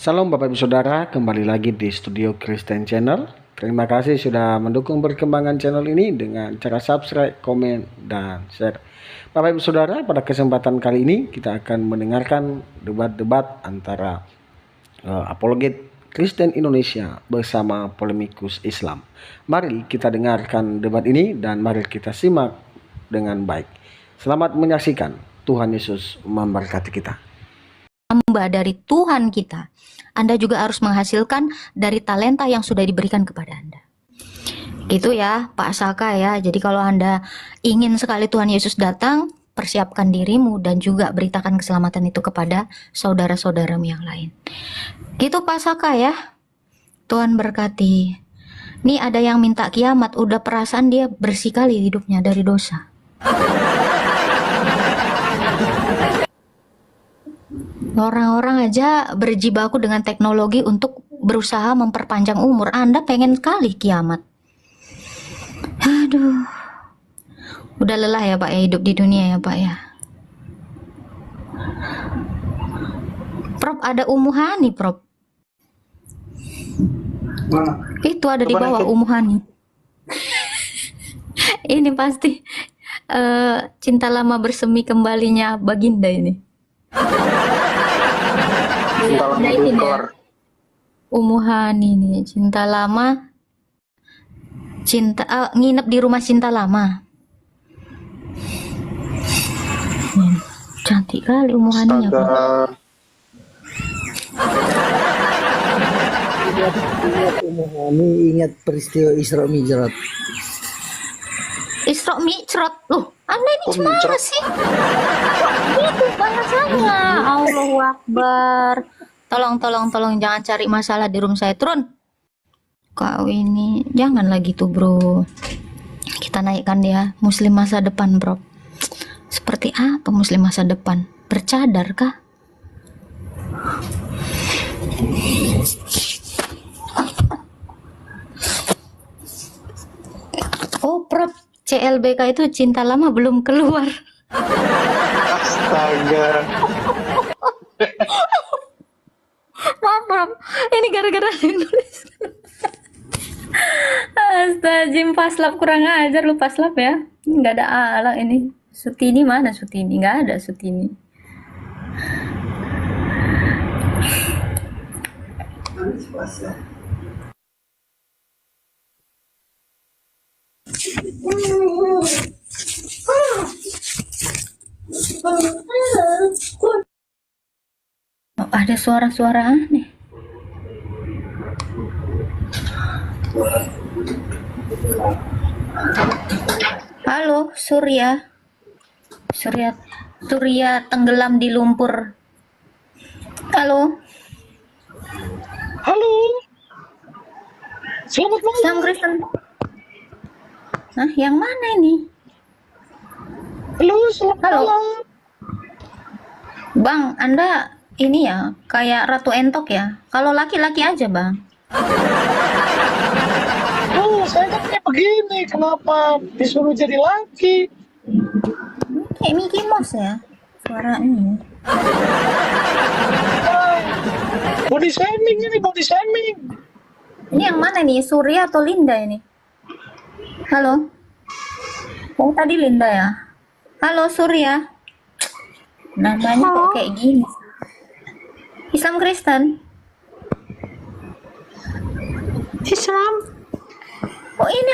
Salam Bapak Ibu Saudara, kembali lagi di Studio Kristen Channel. Terima kasih sudah mendukung perkembangan channel ini dengan cara subscribe, komen, dan share. Bapak Ibu Saudara, pada kesempatan kali ini kita akan mendengarkan debat-debat antara apologet Kristen Indonesia bersama polemikus Islam. Mari kita dengarkan debat ini dan mari kita simak dengan baik. Selamat menyaksikan. Tuhan Yesus memberkati kita. Hamba dari Tuhan kita, Anda juga harus menghasilkan dari talenta yang sudah diberikan kepada Anda. Gitu ya Pak Saka ya. Jadi kalau Anda ingin sekali Tuhan Yesus datang, persiapkan dirimu dan juga beritakan keselamatan itu kepada saudara-saudaramu yang lain. Gitu Pak Saka ya. Tuhan berkati. Nih ada yang minta kiamat, udah perasaan dia bersih kali hidupnya dari dosa. Orang-orang aja berjibaku dengan teknologi untuk berusaha memperpanjang umur. Anda pengen kali kiamat. Aduh. Udah lelah ya Pak ya hidup di dunia ya Pak ya. Prof, ada Umuhani Prof. Mana? Itu ada di Coba bawah naikin. Umuhani. Ini pasti cinta lama bersemi kembalinya Baginda ini. Cinta lama Naikin belum ya. kelar. Umuhani nih, cinta lama. Nginep di rumah cinta lama. Cantik kali Umuhaninya Pak. Astaga. Ingat peristiwa Isra Mi'raj. Isra Mi'raj. Loh, Anda ini Kok gimana Mi'raj? sih? Itu bahasanya. Allahu Akbar. Tolong jangan cari masalah di room saya. Turun. Kau ini jangan lagi tuh bro. Kita naikkan dia Muslim masa depan bro. Seperti apa Muslim masa depan? Bercadar kah? Oh Prof, CLBK itu cinta lama belum keluar. Astaga. Maaf Prof, ini gara-gara nulis. Astagfirullah, paslap kurang ajar lu paslap ya. Nggak ada ala ini. Sutini mana Sutini? Nggak ada Sutini. Oh, ada suara-suara aneh. Halo, Surya. Surya tenggelam di lumpur. Halo, Halo. Selamat malam. Sam Kristen. Nah, yang mana ini? Halo, selamat Halo. malam. Bang, Anda ini ya, kayak Ratu Entok ya. Kalau laki-laki aja, Bang. Oh, saya kan kayak begini. Kenapa disuruh jadi laki? Kayak Mickey Mouse ya, suara ini. Body shaming ini, body shaming. Ini yang mana nih, Surya atau Linda ini? Halo? Oh, tadi Linda ya? Halo, Surya. Namanya kok kayak gini? Islam Kristen? Islam. Oh, ini.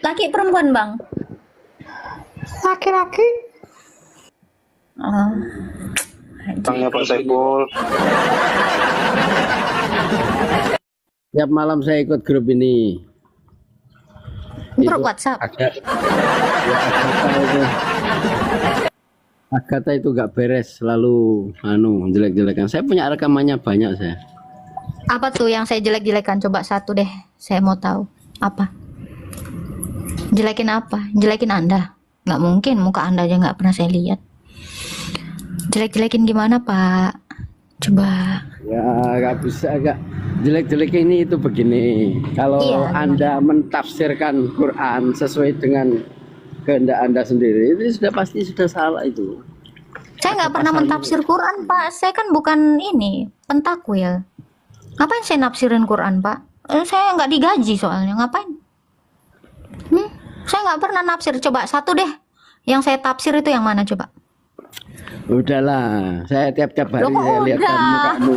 Laki perempuan, Bang? Laki-laki. Oh. Tanya Pak Saiful. Tiap malam saya ikut grup ini. Grup WhatsApp. Agatha itu gak beres, selalu jelek-jelekan. Saya punya rekamannya banyak saya. Apa tuh yang saya jelek-jelekan? Coba satu deh. Saya mau tahu. Apa? Jelekin apa? Jelekin Anda? Nggak mungkin, muka Anda aja nggak pernah saya lihat. Jelek-jelekin gimana, Pak? Coba. Ya gak bisa, gak jelek-jelek ini itu begini. Kalau Iya, Anda mentafsirkan Quran sesuai dengan kehendak Anda sendiri. Itu sudah pasti sudah salah itu. Saya nggak pernah mentafsir Quran, Pak. Saya kan bukan ini pentakwil. Ngapain saya nafsirin Quran, Pak? Saya nggak digaji soalnya. Ngapain? Saya nggak pernah nafsir. Coba satu deh. Yang saya tafsir itu yang mana coba? Udahlah, saya tiap-tiap hari Loh, kok saya lihat udah? kamu.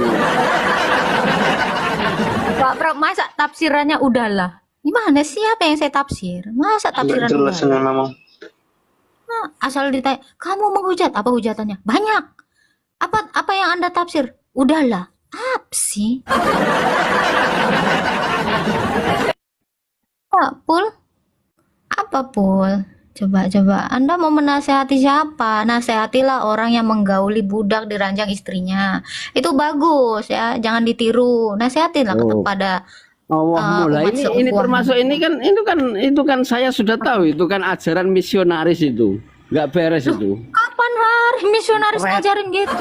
Pak Prof, masa tafsirannya udahlah? Gimana sih apa yang saya tafsir? Masa tafsiran Jelas udahlah? nama. Nah, asal ditanya, kamu menghujat, apa hujatannya? Banyak. Apa yang Anda tafsir? Udahlah. Apa sih? Pak Pul? Apa Pul? Coba Anda mau menasehati siapa? Nasehatilah orang yang menggauli budak di ranjang istrinya. Itu bagus ya, jangan ditiru. Nasehatinlah Oh. kepada Allah mulai umat ini seutuhnya. termasuk itu kan saya sudah tahu itu kan ajaran misionaris itu. Nggak beres itu. Kapan hari misionaris ngajarin gitu?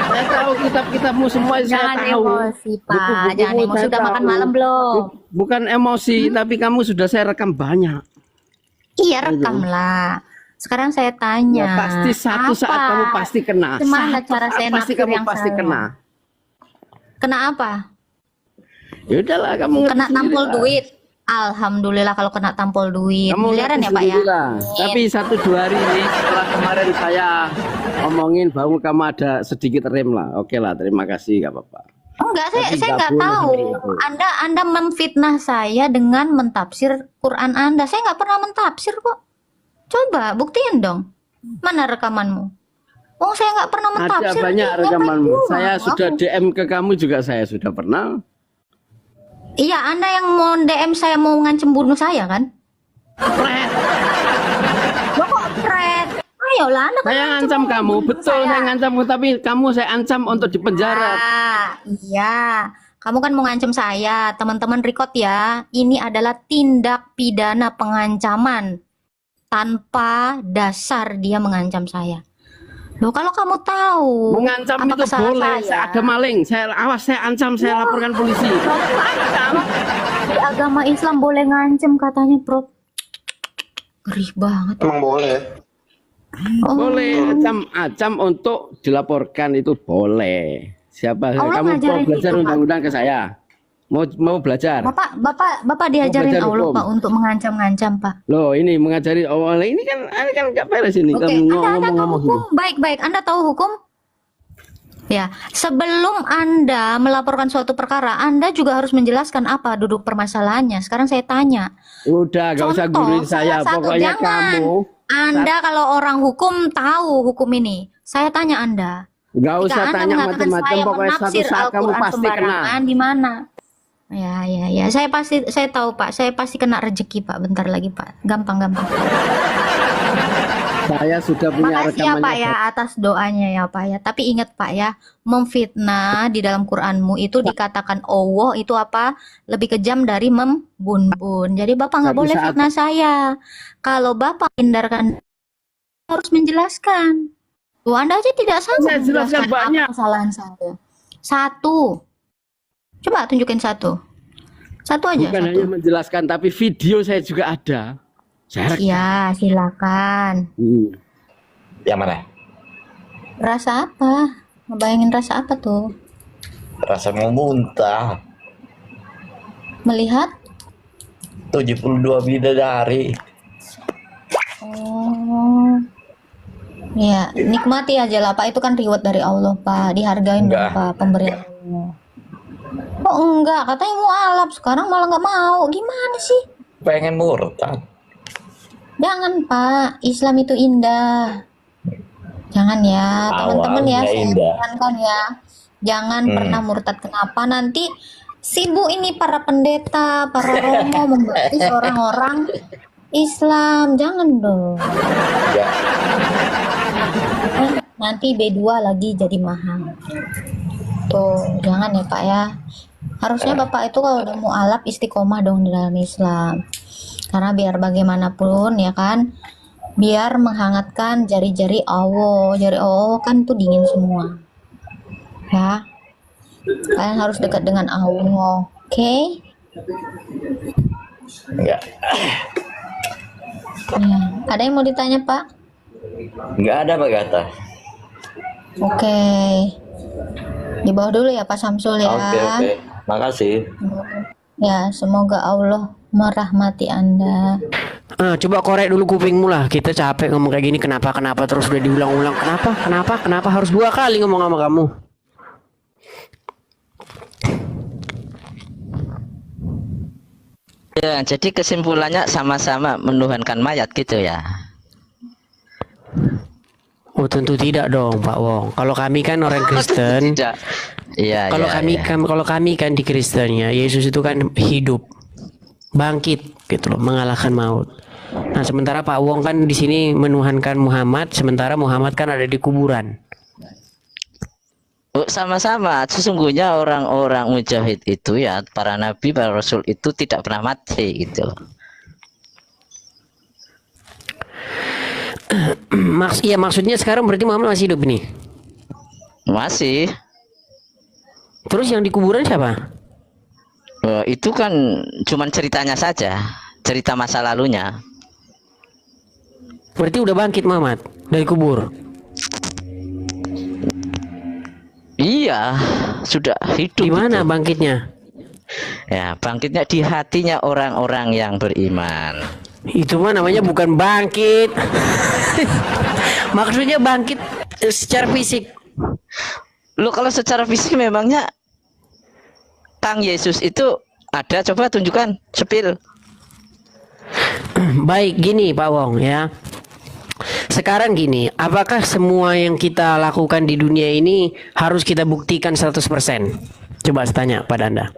Saya tahu kitab-kitabmu semua saya Jangan tahu. emosi, Pak. Buku-bukumu Jangan emosi. saya Sudah makan tahu. malam belum? Bukan emosi, tapi kamu sudah saya rekam banyak. Iya, rekamlah. Sekarang saya tanya. Ya pasti satu saat apa? kamu pasti kena. Gimana Satu cara saat saya pasti nafsir kamu yang pasti salah? kena. Kena apa? Ya udahlah kamu ngerti Kena tampol sendirilah. duit. Alhamdulillah kalau kena tampol duit. Kamu Miliaran ngerti ya, Pak ya? sendirilah. Tapi 1-2 hari ini setelah kemarin saya omongin bahwa kamu ada sedikit rem lah. Oke lah, terima kasih, gak apa-apa. Enggak, saya Tapi nggak nggak boleh tahu. seperti itu. Anda memfitnah saya dengan mentafsir Quran Anda. Saya nggak pernah mentafsir kok. Coba buktiin dong. Mana rekamanmu? Oh, saya nggak pernah Ada mentafsir. banyak Ngapain rekamanmu. juga Saya aku? sudah DM ke kamu juga saya sudah pernah. Iya, Anda yang mau DM saya mau ngancem bunuh saya kan? Loh, kok pret? Ayolah, Anda kan Saya ngancem ngancam mau kamu, bunuh betul saya ngancam kamu, tapi kamu saya ancam untuk dipenjara. Iya. Kamu kan mau ngancem saya. Teman-teman record ya. Ini adalah tindak pidana pengancaman. Tanpa dasar dia mengancam saya. Loh, kalau kamu tahu Mengancam apa itu kesalahan boleh. Saya ada maling. Saya awas, saya ancam, saya laporkan polisi. Di agama Islam boleh ngancem katanya, Bro. Ngeri banget. Emang boleh. Oh, Boleh ancam untuk dilaporkan itu boleh. Siapa Allah kamu mau ngajarin belajar itu, Pak. undang-undang ke saya? Mau belajar? Bapak diajarin belajar Allah, hukum. Pak, untuk mengancam-ngancam, Pak. Loh, ini mengajari awalnya ini kan nggak beres ini. Oke, Kamu Anda tahu ngomong-ngomong. hukum? Baik-baik, Anda tahu hukum? Ya, sebelum Anda melaporkan suatu perkara, Anda juga harus menjelaskan apa duduk permasalahannya. Sekarang saya tanya. Udah, gak usah Contoh, guruin saya. salah satu, Pokoknya jangan. kamu Anda kalau orang hukum tahu hukum ini. Saya tanya Anda. nggak Jika usah Anda tanya mengatakan macam-macam. saya Pokoknya suatu menafsir saat kamu Al-Quran pasti kena. sembarangan di mana? Ya. Saya tahu, Pak. Saya pasti kena rezeki, Pak. Bentar lagi, Pak. Gampang. Saya sudah punya Makasih ya, Pak rekamannya. ya, atas doanya ya, Pak ya. Tapi ingat, Pak ya, memfitnah di dalam Quranmu itu dikatakan Allah itu apa? Lebih kejam dari membun-bun. Jadi Bapak nggak Satu boleh saat- fitnah saya. Kalau Bapak hindarkan, harus menjelaskan. Tuh, Anda aja tidak sanggup Saya jelaskan menjelaskan banyak. apa kesalahan saya. Satu. Coba tunjukin satu. Satu aja, Bukan satu. hanya menjelaskan, tapi video saya juga ada. Saya rekam. Ya, silakan. Yang mana? Rasa apa? Ngebayangin rasa apa tuh? Rasa mau muntah. Melihat? 72 bidadari. Oh. Ya, nikmati aja lah, Pak. Itu kan reward dari Allah, Pak. Dihargain dong, Enggak. Pak, pemberian Allah. Oh, enggak. Katanya mau alap. Sekarang malah nggak mau. Gimana sih? Pengen murtad. Jangan, Pak. Islam itu indah. Jangan ya, teman-teman ya. Awalnya Saya indah. sarankan ya. Jangan Hmm. pernah murtad. Kenapa? Nanti sibuk ini para pendeta, para romo membaptis orang-orang Islam. Jangan dong. Ya. Nanti B2 lagi jadi mahal. Tuh, jangan ya, Pak ya. Harusnya Bapak itu kalau udah mau alap istiqomah dong di dalam Islam. Karena biar bagaimanapun ya kan, biar menghangatkan jari-jari Allah. Jari Allah kan tuh dingin semua. Ya. Kalian harus dekat dengan Allah. Oke? Ya. Ya. Ada yang mau ditanya, Pak? Nggak ada Pak Gata. Oke. Di bawah dulu ya Pak Samsul ya. Oke. Makasih. Ya, semoga Allah merahmati Anda. Coba korek dulu kupingmu lah. Kita capek ngomong kayak gini. Kenapa terus udah diulang-ulang. Kenapa harus 2 kali ngomong sama kamu. Ya, jadi kesimpulannya sama-sama menuhankan mayat gitu ya. Oh tentu tidak dong Pak Wong. Kalau kami kan orang Kristen. Tidak. Iya. Kalau kami kan di Kristennya Yesus itu kan hidup, bangkit gitu loh, mengalahkan maut. Nah sementara Pak Wong kan di sini menuhankan Muhammad, sementara Muhammad kan ada di kuburan. Oh, sama-sama. Sesungguhnya orang-orang mujahid itu ya, para nabi, para rasul itu tidak pernah mati gitu. Maksudnya sekarang berarti Muhammad masih hidup ini. Masih. Terus yang di kuburan siapa? Itu kan cuman ceritanya saja, cerita masa lalunya. Berarti udah bangkit Muhammad dari kubur. Iya, sudah hidup. Di mana itu. bangkitnya? Ya, bangkitnya di hatinya orang-orang yang beriman. Itu mah namanya bukan bangkit. Maksudnya bangkit secara fisik. Lo kalau secara fisik memangnya Kang Yesus itu ada, coba tunjukkan, sepil. Baik, gini Pak Wong ya. Sekarang gini, apakah semua yang kita lakukan di dunia ini harus kita buktikan 100%? Coba saya tanya pada Anda.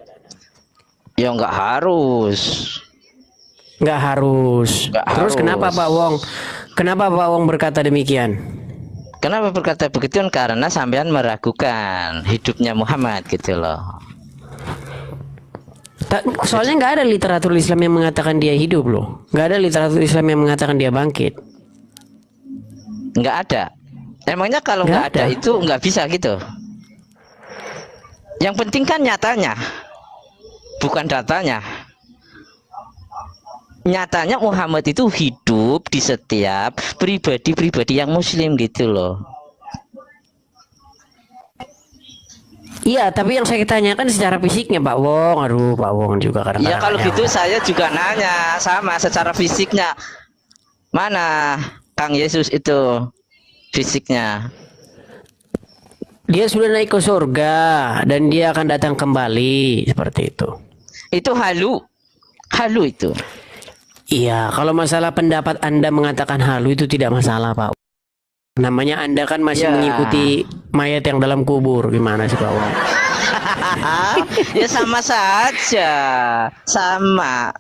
Ya nggak harus. Nggak harus. Terus kenapa Pak Wong? Kenapa Pak Wong berkata demikian? Kenapa berkata begitu? Karena sampean meragukan hidupnya Muhammad gitu loh. Soalnya nggak ada literatur Islam yang mengatakan dia hidup loh. Nggak ada literatur Islam yang mengatakan dia bangkit. Nggak ada. Emangnya kalau nggak ada itu nggak bisa gitu. Yang penting kan nyatanya, bukan datanya. Nyatanya Muhammad itu hidup di setiap pribadi-pribadi yang muslim gitu loh. Iya, tapi yang saya tanyakan secara fisiknya Pak Wong. Aduh, Pak Wong juga kadang-kadang. Ya kalau gitu saya juga nanya sama secara fisiknya. Mana Kang Yesus itu fisiknya? Dia sudah naik ke surga dan dia akan datang kembali seperti itu. Itu halu itu. Iya, kalau masalah pendapat Anda mengatakan halu itu tidak masalah Pak. Namanya Anda kan masih mengikuti mayat yang dalam kubur. Gimana sih Pak Wong? Ya sama saja, sama.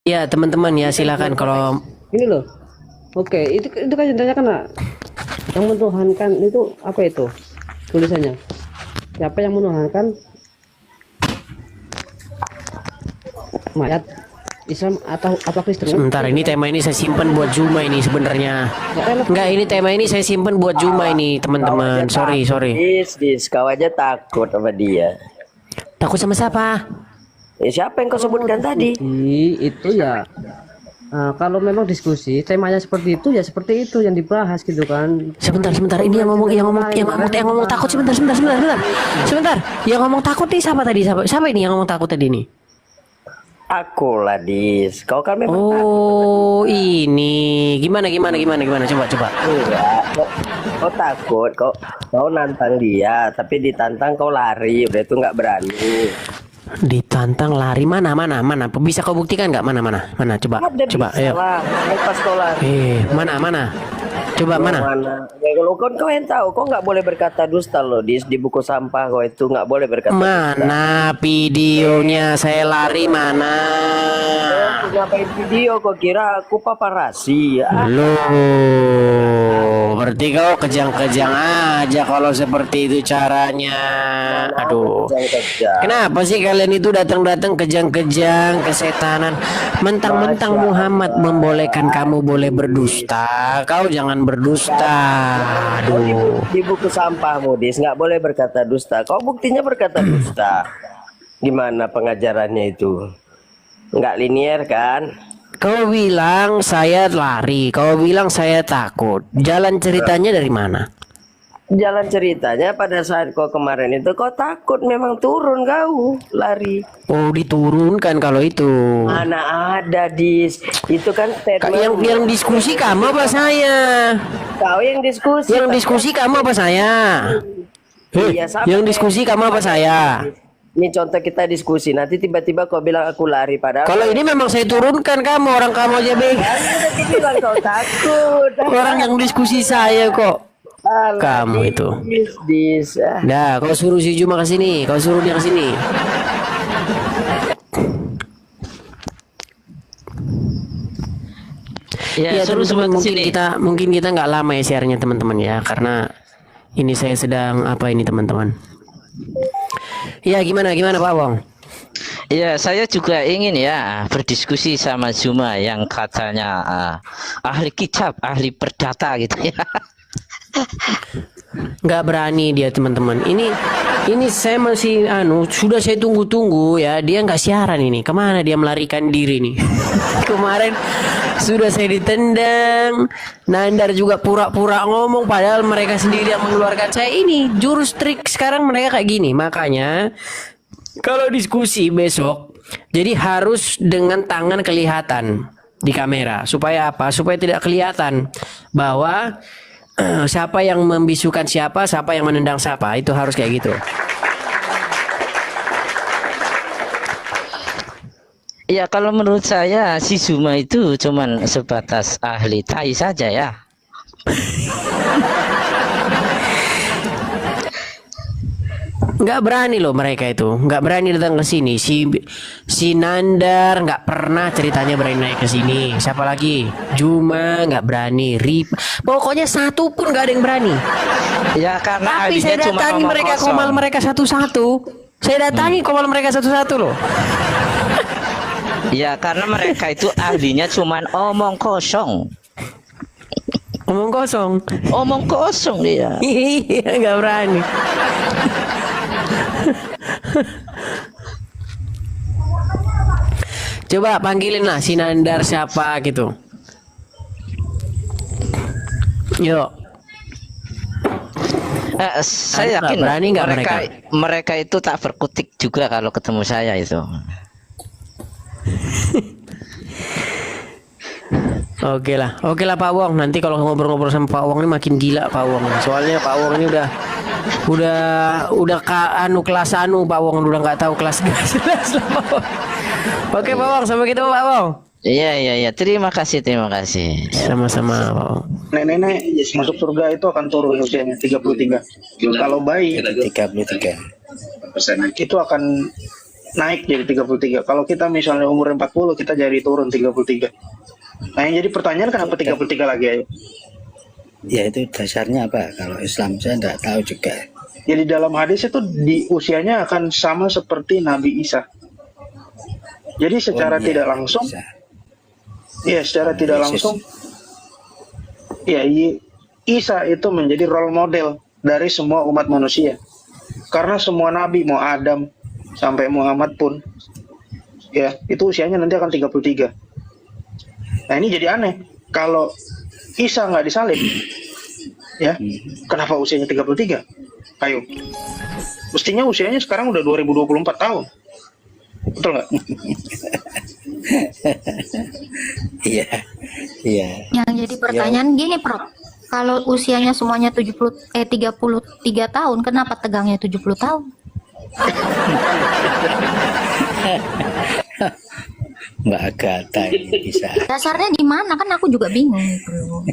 Ya teman-teman ya silakan kalau Ini loh. Oke, itu kan contohnya kan yang menuhankan itu apa itu tulisannya? Siapa yang menuhankan mayat Islam atau apa Kristen? sebentar, ini tema ini saya simpan buat Zuma ini sebenarnya. Enggak, ini tema ini saya simpan buat Zuma ini teman-teman. Sorry. Kau aja takut sama dia. Takut sama siapa? Siapa yang kau sebutkan tadi? Itu ya. Kalau memang diskusi temanya seperti itu ya seperti itu yang dibahas gitu kan. Sebentar. Ini yang ngomong takut sebentar. Yang ngomong takut nih siapa tadi? Siapa ini yang ngomong takut tadi nih? Aku lah Dis. Kau kan memang Oh, ini. Gimana? Coba. kau takut. Kau nantang dia, tapi ditantang kau lari. Udah itu nggak berani. Ditantang lari mana? Bisa kau buktikan nggak? Mana? Coba. Ayo. Pas kau lari. Mana? Coba mana? Ya kalau kau yang tahu, kau nggak boleh berkata dusta loh di buku sampah kau itu nggak boleh berkata Mana videonya saya lari mana? dusta. Ngapain video? Kau kira aku paparazzi ya? Loh, berarti kau kejang-kejang aja kalau seperti itu caranya. Aduh. Kenapa sih kalian itu datang-datang kejang-kejang, kesetanan? Mentang-mentang Muhammad membolehkan kamu boleh berdusta, kau jangan berdusta. Aduh. Di buku sampahmu Dis nggak boleh berkata dusta. Kau buktinya berkata dusta. Gimana pengajarannya itu? Nggak linier kan? Kau bilang saya lari, kau bilang saya takut. Jalan ceritanya dari mana? Jalan ceritanya pada saat kau kemarin itu kau takut, memang turun kau lari. Oh, diturunkan kalau itu. Mana ada itu kan statement. Yang diskusi kamu apa saya? Kau yang diskusi. Yang diskusi kamu apa saya? Iya, sama Yang diskusi kamu apa saya? Ini contoh kita diskusi, nanti tiba-tiba kau bilang aku lari, padahal Kalau ini memang saya turunkan kamu, orang kamu aja bego. tadi bilang kau takut. Orang yang diskusi saya kok. Alah, Kamu itu. ah. Dah, kau suruh si Juma ke sini, kau suruh dia ke sini. Ya, Ya suruh teman-teman, semua ke sini. mungkin kita nggak lama ya share-nya teman-teman ya, karena ini saya sedang apa ini teman-teman. Ya gimana Pak Wong? Ya, saya juga ingin ya berdiskusi sama Zuma yang katanya ahli kitab, ahli perdata gitu ya. Nggak berani dia teman-teman. Ini saya masih sudah saya tunggu-tunggu ya, dia nggak siaran ini. Kemana dia melarikan diri nih? Kemarin sudah saya ditendang, Nandar juga pura-pura ngomong padahal mereka sendiri yang mengeluarkan saya. Ini jurus trik sekarang mereka kayak gini. Makanya kalau diskusi besok jadi harus dengan tangan kelihatan di kamera. Supaya apa? Supaya tidak kelihatan bahwa siapa yang membisukan siapa yang menendang siapa. Itu harus kayak gitu. Ya, kalau menurut saya si Zuma itu cuman sebatas ahli tai saja ya. Nggak berani loh mereka itu, nggak berani datang ke sini. Si Nandar nggak pernah ceritanya berani naik ke sini. Siapa lagi? Juma nggak berani. Pokoknya satu pun nggak ada yang berani. Ya, karena Tapi ahlinya saya cuma datangi ngomong mereka, kosong. komal mereka satu-satu. Saya datangi komal mereka satu-satu loh. Ya, karena mereka itu ahlinya cuman omong kosong. Omong kosong. Omong kosong dia. Iya, nggak berani. Coba panggilin lah si Nandar siapa gitu. Yuk. Saya Nggak yakin berani nggak mereka itu tak berkutik juga kalau ketemu saya itu. Oke lah Pak Wong. Nanti kalau ngobrol-ngobrol sama Pak Wong ini makin gila Pak Wong. Soalnya Pak Wong ini udah kelas Pak Wong udah nggak tahu kelas gas. Oke Pak Wong, sampai ketemu Pak Wong. Iya. Terima kasih. Sama-sama Pak Wong. Nenek masuk surga itu akan turun usianya 33. Kalau bayi 33. itu akan naik jadi 33. Kalau kita misalnya umur 40, kita jadi turun 33. Nah, yang jadi pertanyaan kenapa 33 lagi ayo? Ya itu dasarnya apa? Kalau Islam saya tidak tahu juga. Jadi dalam hadis itu di usianya akan sama seperti Nabi Isa. Jadi secara tidak langsung, ya secara tidak langsung, ya Isa itu menjadi role model dari semua umat manusia. Karena semua nabi, mau Adam sampai Muhammad pun, ya itu usianya nanti akan 33. Nah ini jadi aneh, kalau Isa nggak disalib, ya kenapa usianya 33? Ayo, mestinya usianya sekarang udah 2024 tahun, betul nggak? Iya. Yang jadi pertanyaan gini, Prof. Kalau usianya semuanya 33 tahun, kenapa tegangnya 70 tahun? Mbak Agatha ini bisa. Dasarnya di mana? Kan aku juga bingung gitu loh.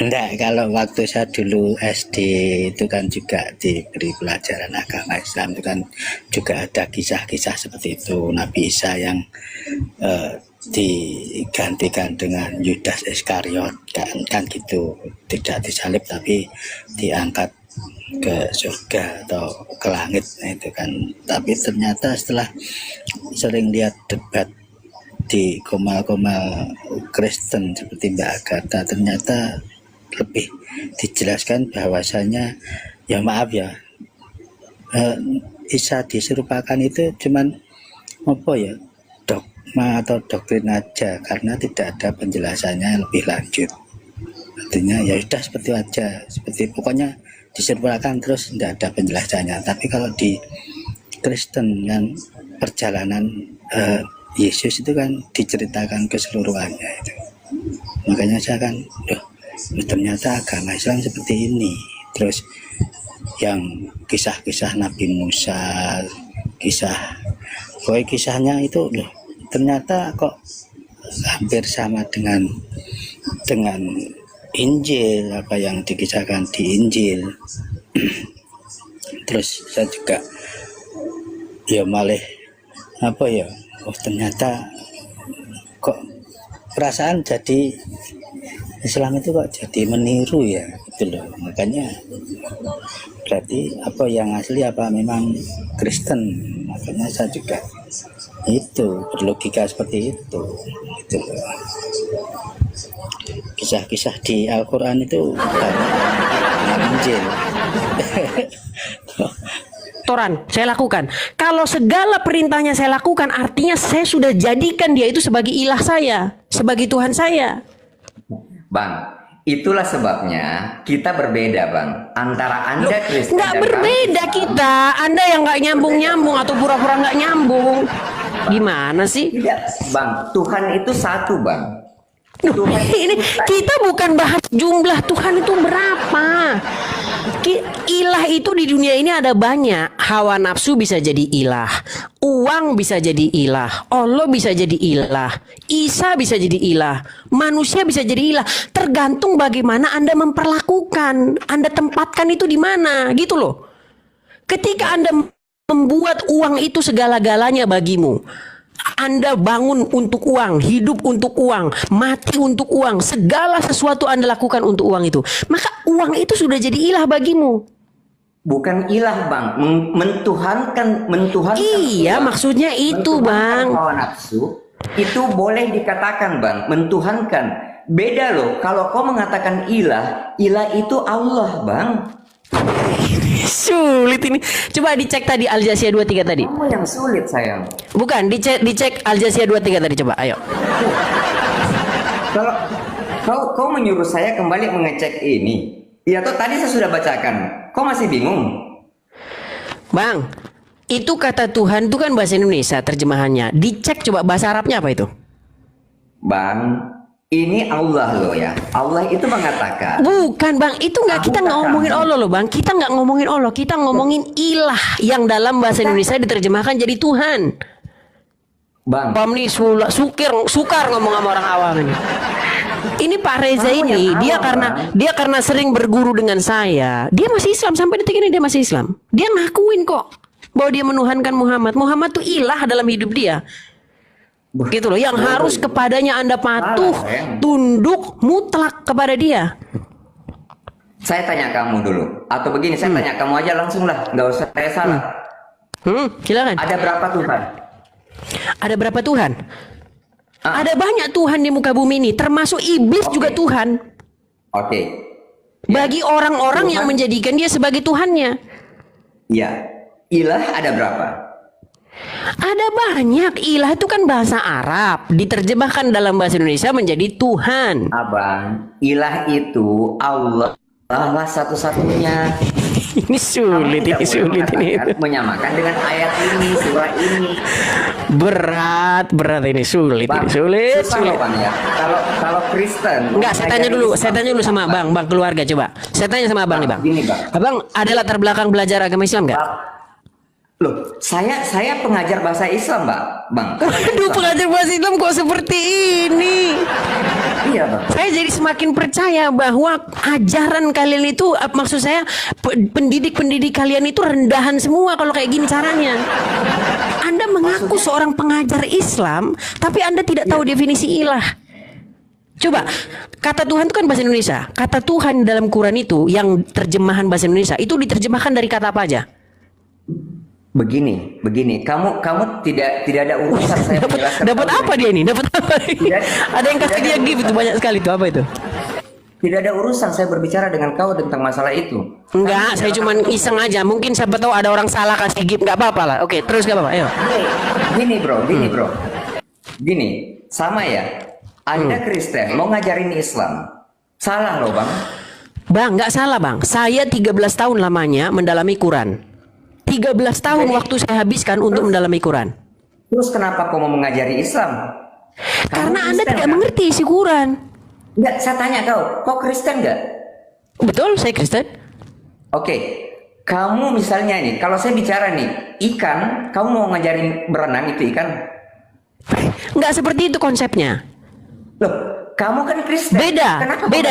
Enggak, kalau waktu saya dulu SD itu kan juga diberi pelajaran agama Islam, itu kan juga ada kisah-kisah seperti itu. Nabi Isa yang digantikan dengan Yudas Iskariot kan gitu, tidak disalib tapi diangkat ke surga atau ke langit. Nah, itu kan, tapi ternyata setelah sering lihat debat di komal-komal Kristen seperti Mbak Agatha, ternyata lebih dijelaskan bahwasanya ya maaf ya, Isa diserupakan itu cuman apa ya, dogma atau doktrin aja, karena tidak ada penjelasannya yang lebih lanjut. Artinya ya sudah seperti aja, seperti pokoknya diserupakan terus tidak ada penjelasannya. Tapi kalau di Kristen kan perjalanan Yesus itu kan diceritakan keseluruhannya itu. Makanya saya kan, ternyata agama Islam seperti ini. Terus yang kisah-kisah Nabi Musa, kisahnya itu ternyata kok hampir sama dengan Injil, apa yang dikisahkan di Injil. Terus saya juga ya malah apa ya, ternyata kok perasaan jadi Islam itu kok jadi meniru ya gitu loh. Makanya berarti apa yang asli apa memang Kristen. Makanya saya juga itu berlogika seperti itu gitu loh. Kisah-kisah di Al-Quran itu bukan Injil. Toran, saya lakukan. Kalau segala perintahnya saya lakukan, artinya saya sudah jadikan dia itu sebagai ilah saya, sebagai Tuhan saya. Bang, itulah sebabnya kita berbeda, Bang, antara Anda Kristen Nggak dan berbeda kami. kita. Anda yang nggak nyambung-nyambung atau pura-pura nggak nyambung. Gimana sih? Tidak, Bang. Tuhan itu satu, Bang. Ini kita bukan bahas jumlah Tuhan itu berapa. Ilah itu di dunia ini ada banyak. Hawa nafsu bisa jadi ilah, uang bisa jadi ilah, Allah bisa jadi ilah, Isa bisa jadi ilah, manusia bisa jadi ilah. Tergantung bagaimana Anda memperlakukan, Anda tempatkan itu di mana, gitu loh. Ketika Anda membuat uang itu segala-galanya bagimu, Anda bangun untuk uang, hidup untuk uang, mati untuk uang, segala sesuatu Anda lakukan untuk uang itu, maka uang itu sudah jadi ilah bagimu. Bukan ilah, Bang. Mentuhankan. Iya, uang. maksudnya itu, Bang. Hawa nafsu itu boleh dikatakan, Bang, mentuhankan. Beda loh. Kalau kau mengatakan ilah itu Allah, Bang. Sulit ini. Coba dicek tadi Al Jaziya 23 tadi. Kamu yang sulit, sayang. Bukan, dicek Al Jaziya 23 tadi, coba, ayo. Kalau kau menyuruh saya kembali mengecek ini. Ya toh tadi saya sudah bacakan. Kau masih bingung? Bang, itu kata Tuhan itu kan bahasa Indonesia terjemahannya. Dicek coba bahasa Arabnya apa itu? Bang, ini Allah loh ya. Allah itu mengatakan. Bukan, Bang, itu nggak, kita nggak ngomongin Allah loh, Bang. Kita nggak ngomongin Allah, kita ngomongin ilah yang dalam bahasa Indonesia diterjemahkan jadi Tuhan. Bang, Bang nih sukar ngomong sama orang awam ini. Ini Pak Reza ini dia karena sering berguru dengan saya, dia masih Islam sampai detik ini, dia masih Islam. Dia ngakuin kok bahwa dia menuhankan Muhammad. Muhammad tuh ilah dalam hidup dia. Gitu loh, yang harus kepadanya Anda patuh, tunduk mutlak kepada dia. saya tanya kamu dulu. Atau begini, saya tanya kamu aja langsung lah, nggak usah saya salah. Silakan. Ada berapa Tuhan? Ada berapa Tuhan? Ada banyak Tuhan di muka bumi ini, termasuk iblis juga Tuhan. Oke. Bagi orang-orang yang menjadikan dia sebagai Tuhannya. Iya. Ilah ada berapa? Ada banyak. Ilah itu kan bahasa Arab, diterjemahkan dalam bahasa Indonesia menjadi Tuhan. Abang, ilah itu Allah lah satu-satunya. Ini sulit, menyamakan dengan ayat ini, surah ini. Berat ini, sulit. Bang, ya. Kalau Kristen. Enggak, saya tanya dulu sama Bang keluarga, coba. Saya tanya sama Abang nih, Bang. Gini, Bang. Abang ada latar belakang belajar agama Islam enggak? Loh, saya pengajar bahasa Islam, Bang. Aduh, pengajar bahasa Islam kok seperti ini? Iya, Bang. Saya jadi semakin percaya bahwa ajaran kalian itu, maksud saya pendidik kalian itu rendahan semua kalau kayak gini caranya. Anda mengaku seorang pengajar Islam, tapi Anda tidak tahu definisi ilah. Coba, kata Tuhan itu kan bahasa Indonesia. Kata Tuhan dalam Quran itu yang terjemahan bahasa Indonesia itu diterjemahkan dari kata apa aja? Begini, kamu tidak ada urusan saya menjelaskan. Dapat apa dia ini? Dapat apa? Ada yang kasih dia gift itu banyak sekali itu, apa itu? Tidak ada urusan saya berbicara dengan kau tentang masalah itu. Enggak, saya cuma iseng aja. Mungkin siapa tahu ada orang salah kasih gift, nggak apa-apa lah. Oke, terus nggak apa-apa. Ayo. Gini bro, gini, sama ya. Anda Kristen mau ngajarin Islam, salah loh bang. Bang, nggak salah bang. Saya 13 tahun lamanya mendalami Quran. 13 tahun waktu saya habiskan untuk mendalami Quran. Terus kenapa kau mau mengajari Islam? Karena Anda tidak mengerti isi Quran. Enggak, saya tanya kau Kristen nggak? Betul, saya Kristen. Oke, kamu misalnya nih, kalau saya bicara nih, ikan, kamu mau ngajarin berenang itu ikan? Nggak seperti itu konsepnya. Loh, kamu kan Kristen. Beda.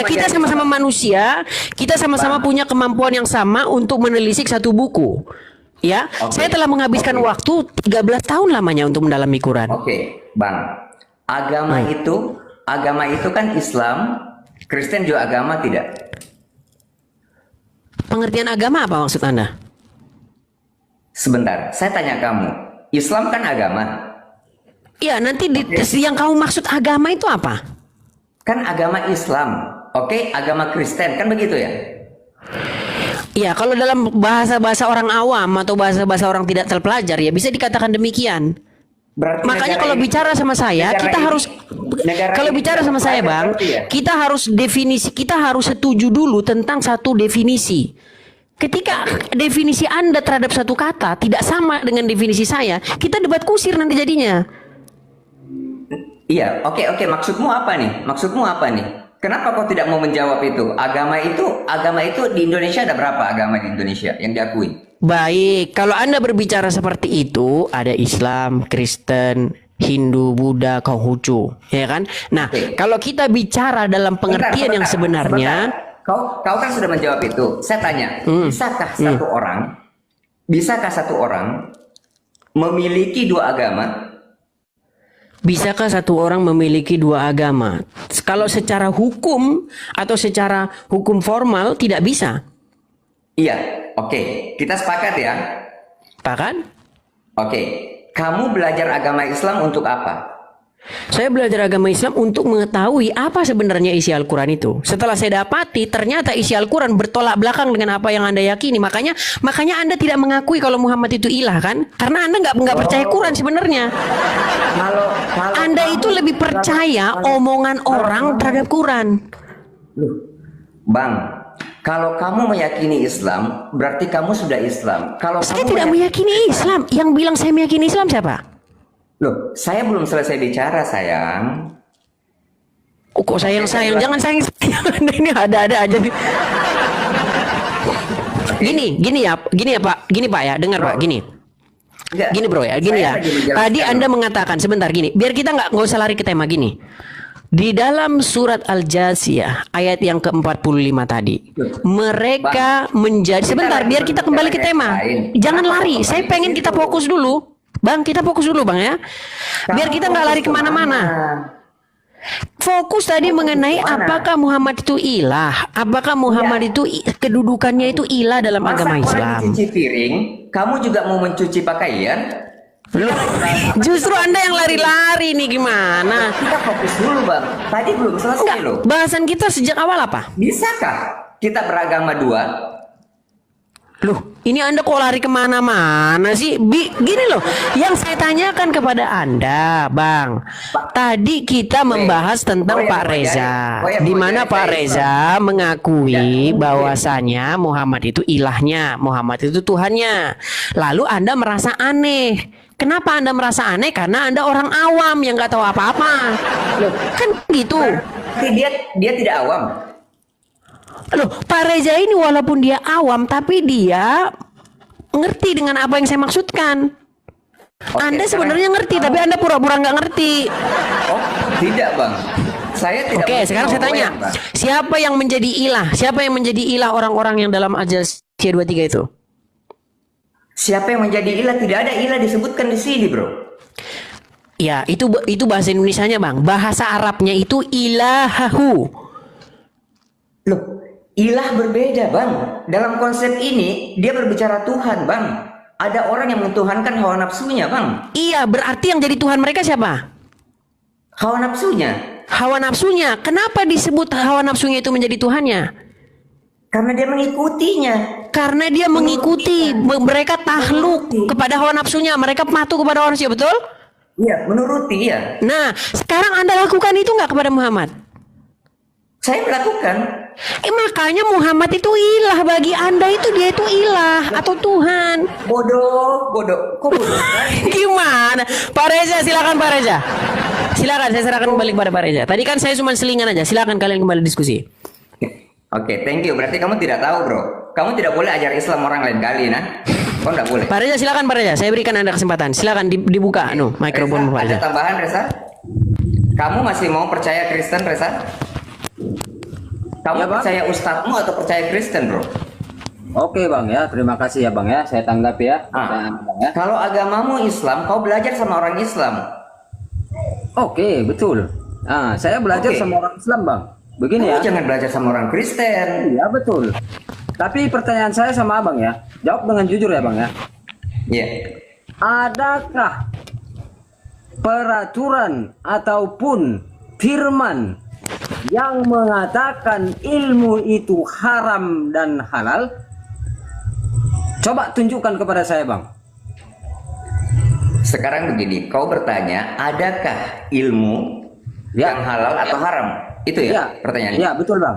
Kita sama-sama manusia, kita sama-sama punya kemampuan yang sama untuk menelisik satu buku. Ya, saya telah menghabiskan waktu 13 tahun lamanya untuk mendalami Quran. Oke, Bang. Agama itu kan Islam, Kristen juga agama tidak? Pengertian agama apa maksud Anda? Sebentar, saya tanya kamu. Islam kan agama? Ya, nanti yang kamu maksud agama itu apa? Kan agama Islam, oke? Agama Kristen, kan begitu ya? Ya, kalau dalam bahasa-bahasa orang awam atau bahasa-bahasa orang tidak terpelajar ya bisa dikatakan demikian. Berarti makanya kalau bicara sama saya, kita harus kalau bicara sama saya, Bang, kita harus setuju dulu tentang satu definisi. Ketika definisi Anda terhadap satu kata tidak sama dengan definisi saya, kita debat kusir nanti jadinya. Iya, oke. Maksudmu apa nih? Kenapa kau tidak mau menjawab itu? Agama itu di Indonesia ada berapa agama di Indonesia yang diakui? Baik, kalau Anda berbicara seperti itu, ada Islam, Kristen, Hindu, Buddha, Konghucu, ya kan? Nah, kalau kita bicara dalam pengertian yang sebenarnya, kau kan sudah menjawab itu. Saya tanya, bisakah satu orang memiliki dua agama? Bisakah satu orang memiliki dua agama? Kalau secara hukum atau secara hukum formal tidak bisa. Iya, oke. Kita sepakat ya? Sepakat? Oke. Kamu belajar agama Islam untuk apa? Saya belajar agama Islam untuk mengetahui apa sebenarnya isi Al-Quran itu. Setelah saya dapati ternyata isi Al-Quran bertolak belakang dengan apa yang Anda yakini. Makanya Anda tidak mengakui kalau Muhammad itu ilah kan? Karena Anda nggak percaya Quran sebenarnya. Anda itu lebih percaya omongan orang terhadap Quran. Bang, kalau kamu meyakini Islam, berarti kamu sudah Islam. Kalau saya tidak meyakini Islam. Yang bilang saya meyakini Islam siapa? Loh, saya belum selesai bicara, sayang. Kok sayang? Jangan sayang. Ini ada-ada aja nih. Gini ya Pak. Gini Pak ya, dengar Pak, gini. Gini bro ya, gini ya. Tadi Anda mengatakan, sebentar gini, biar kita nggak usah lari ke tema gini. Di dalam surat Al-Jasiyah ayat yang ke-45 tadi, mereka menjadi, sebentar biar kita kembali ke tema. Jangan lari, saya pengen kita fokus dulu. Bang, kita fokus dulu Bang ya. Biar kita nggak lari kemana-mana. Fokus tadi mengenai apakah Muhammad itu ilah. Apakah Muhammad itu kedudukannya itu ilah dalam agama Islam. Mencuci piring, kamu juga mau mencuci pakaian? Loh, justru Anda yang lari-lari nih gimana? Kita fokus dulu Bang. Tadi belum selesai loh. Bahasan kita sejak awal apa? Bisakah kita beragama dua? Loh, ini Anda kok lari kemana-mana sih? Gini loh, yang saya tanyakan kepada Anda, Bang. Tadi kita membahas tentang Pak Reza, di mana Pak Reza mengakui bahwasanya Muhammad itu ilahnya, Muhammad itu Tuhannya. Lalu Anda merasa aneh. Kenapa Anda merasa aneh? Karena Anda orang awam yang nggak tahu apa-apa. Kan gitu. Dia tidak awam. Loh, Pak Reza ini walaupun dia awam, tapi dia ngerti dengan apa yang saya maksudkan. Anda sebenarnya ngerti, tapi Anda pura-pura nggak ngerti. Oh, tidak Bang. Saya tidak. Oke, sekarang saya tanya, siapa yang menjadi ilah? Siapa yang menjadi ilah orang-orang yang dalam Al-Jasiyah 23 itu? Siapa yang menjadi ilah? Tidak ada ilah disebutkan di sini, Bro. Ya, itu bahasa Indonesianya, Bang. Bahasa Arabnya itu ilahahu. Loh, ilah berbeda, Bang. Dalam konsep ini, dia berbicara Tuhan, Bang. Ada orang yang mentuhankan hawa nafsunya, Bang. Iya, berarti yang jadi Tuhan mereka siapa? Hawa nafsunya. Hawa nafsunya. Kenapa disebut hawa nafsunya itu menjadi Tuhannya? Karena dia mengikutinya. Karena dia mengikuti, mereka takluk kepada hawa nafsunya, mereka patuh kepada hawa nafsunya, betul? Iya, menuruti ya. Nah, sekarang Anda lakukan itu nggak kepada Muhammad? Saya melakukan. Makanya Muhammad itu ilah bagi Anda, itu dia itu ilah atau Tuhan. Bodoh. Kok bodoh? Gimana? Pak Reza, silakan Pak Reza. Silakan, saya serahkan kembali kepada Pak Reza. Tadi kan saya cuma selingan aja. Silakan kalian kembali diskusi. Oke, thank you. Berarti kamu tidak tahu, bro. Kamu tidak boleh ajar Islam orang lain kali, nah. Kamu tidak boleh. Pak Reza, silakan Pak Reza. Saya berikan Anda kesempatan. Silakan dibuka, mikrofon Pak Reza. Ada tambahan, Reza? Kamu masih mau percaya Kristen, Reza? Kamu percaya ustadzmu atau percaya Kristen, bro? Oke bang ya, terima kasih ya bang ya. Saya tanggapi ya. Bang, ya. Kalau agamamu Islam, kau belajar sama orang Islam. Oke, betul. Nah, saya belajar sama orang Islam bang. Begini Kamu ya. jangan belajar sama orang Kristen. Iya betul. Tapi pertanyaan saya sama abang ya. Jawab dengan jujur ya bang ya. Iya. Adakah peraturan ataupun firman yang mengatakan ilmu itu haram dan halal? Coba tunjukkan kepada saya bang. Sekarang begini, kau bertanya, adakah ilmu yang halal atau haram? Itu ya, pertanyaannya? Iya, betul bang.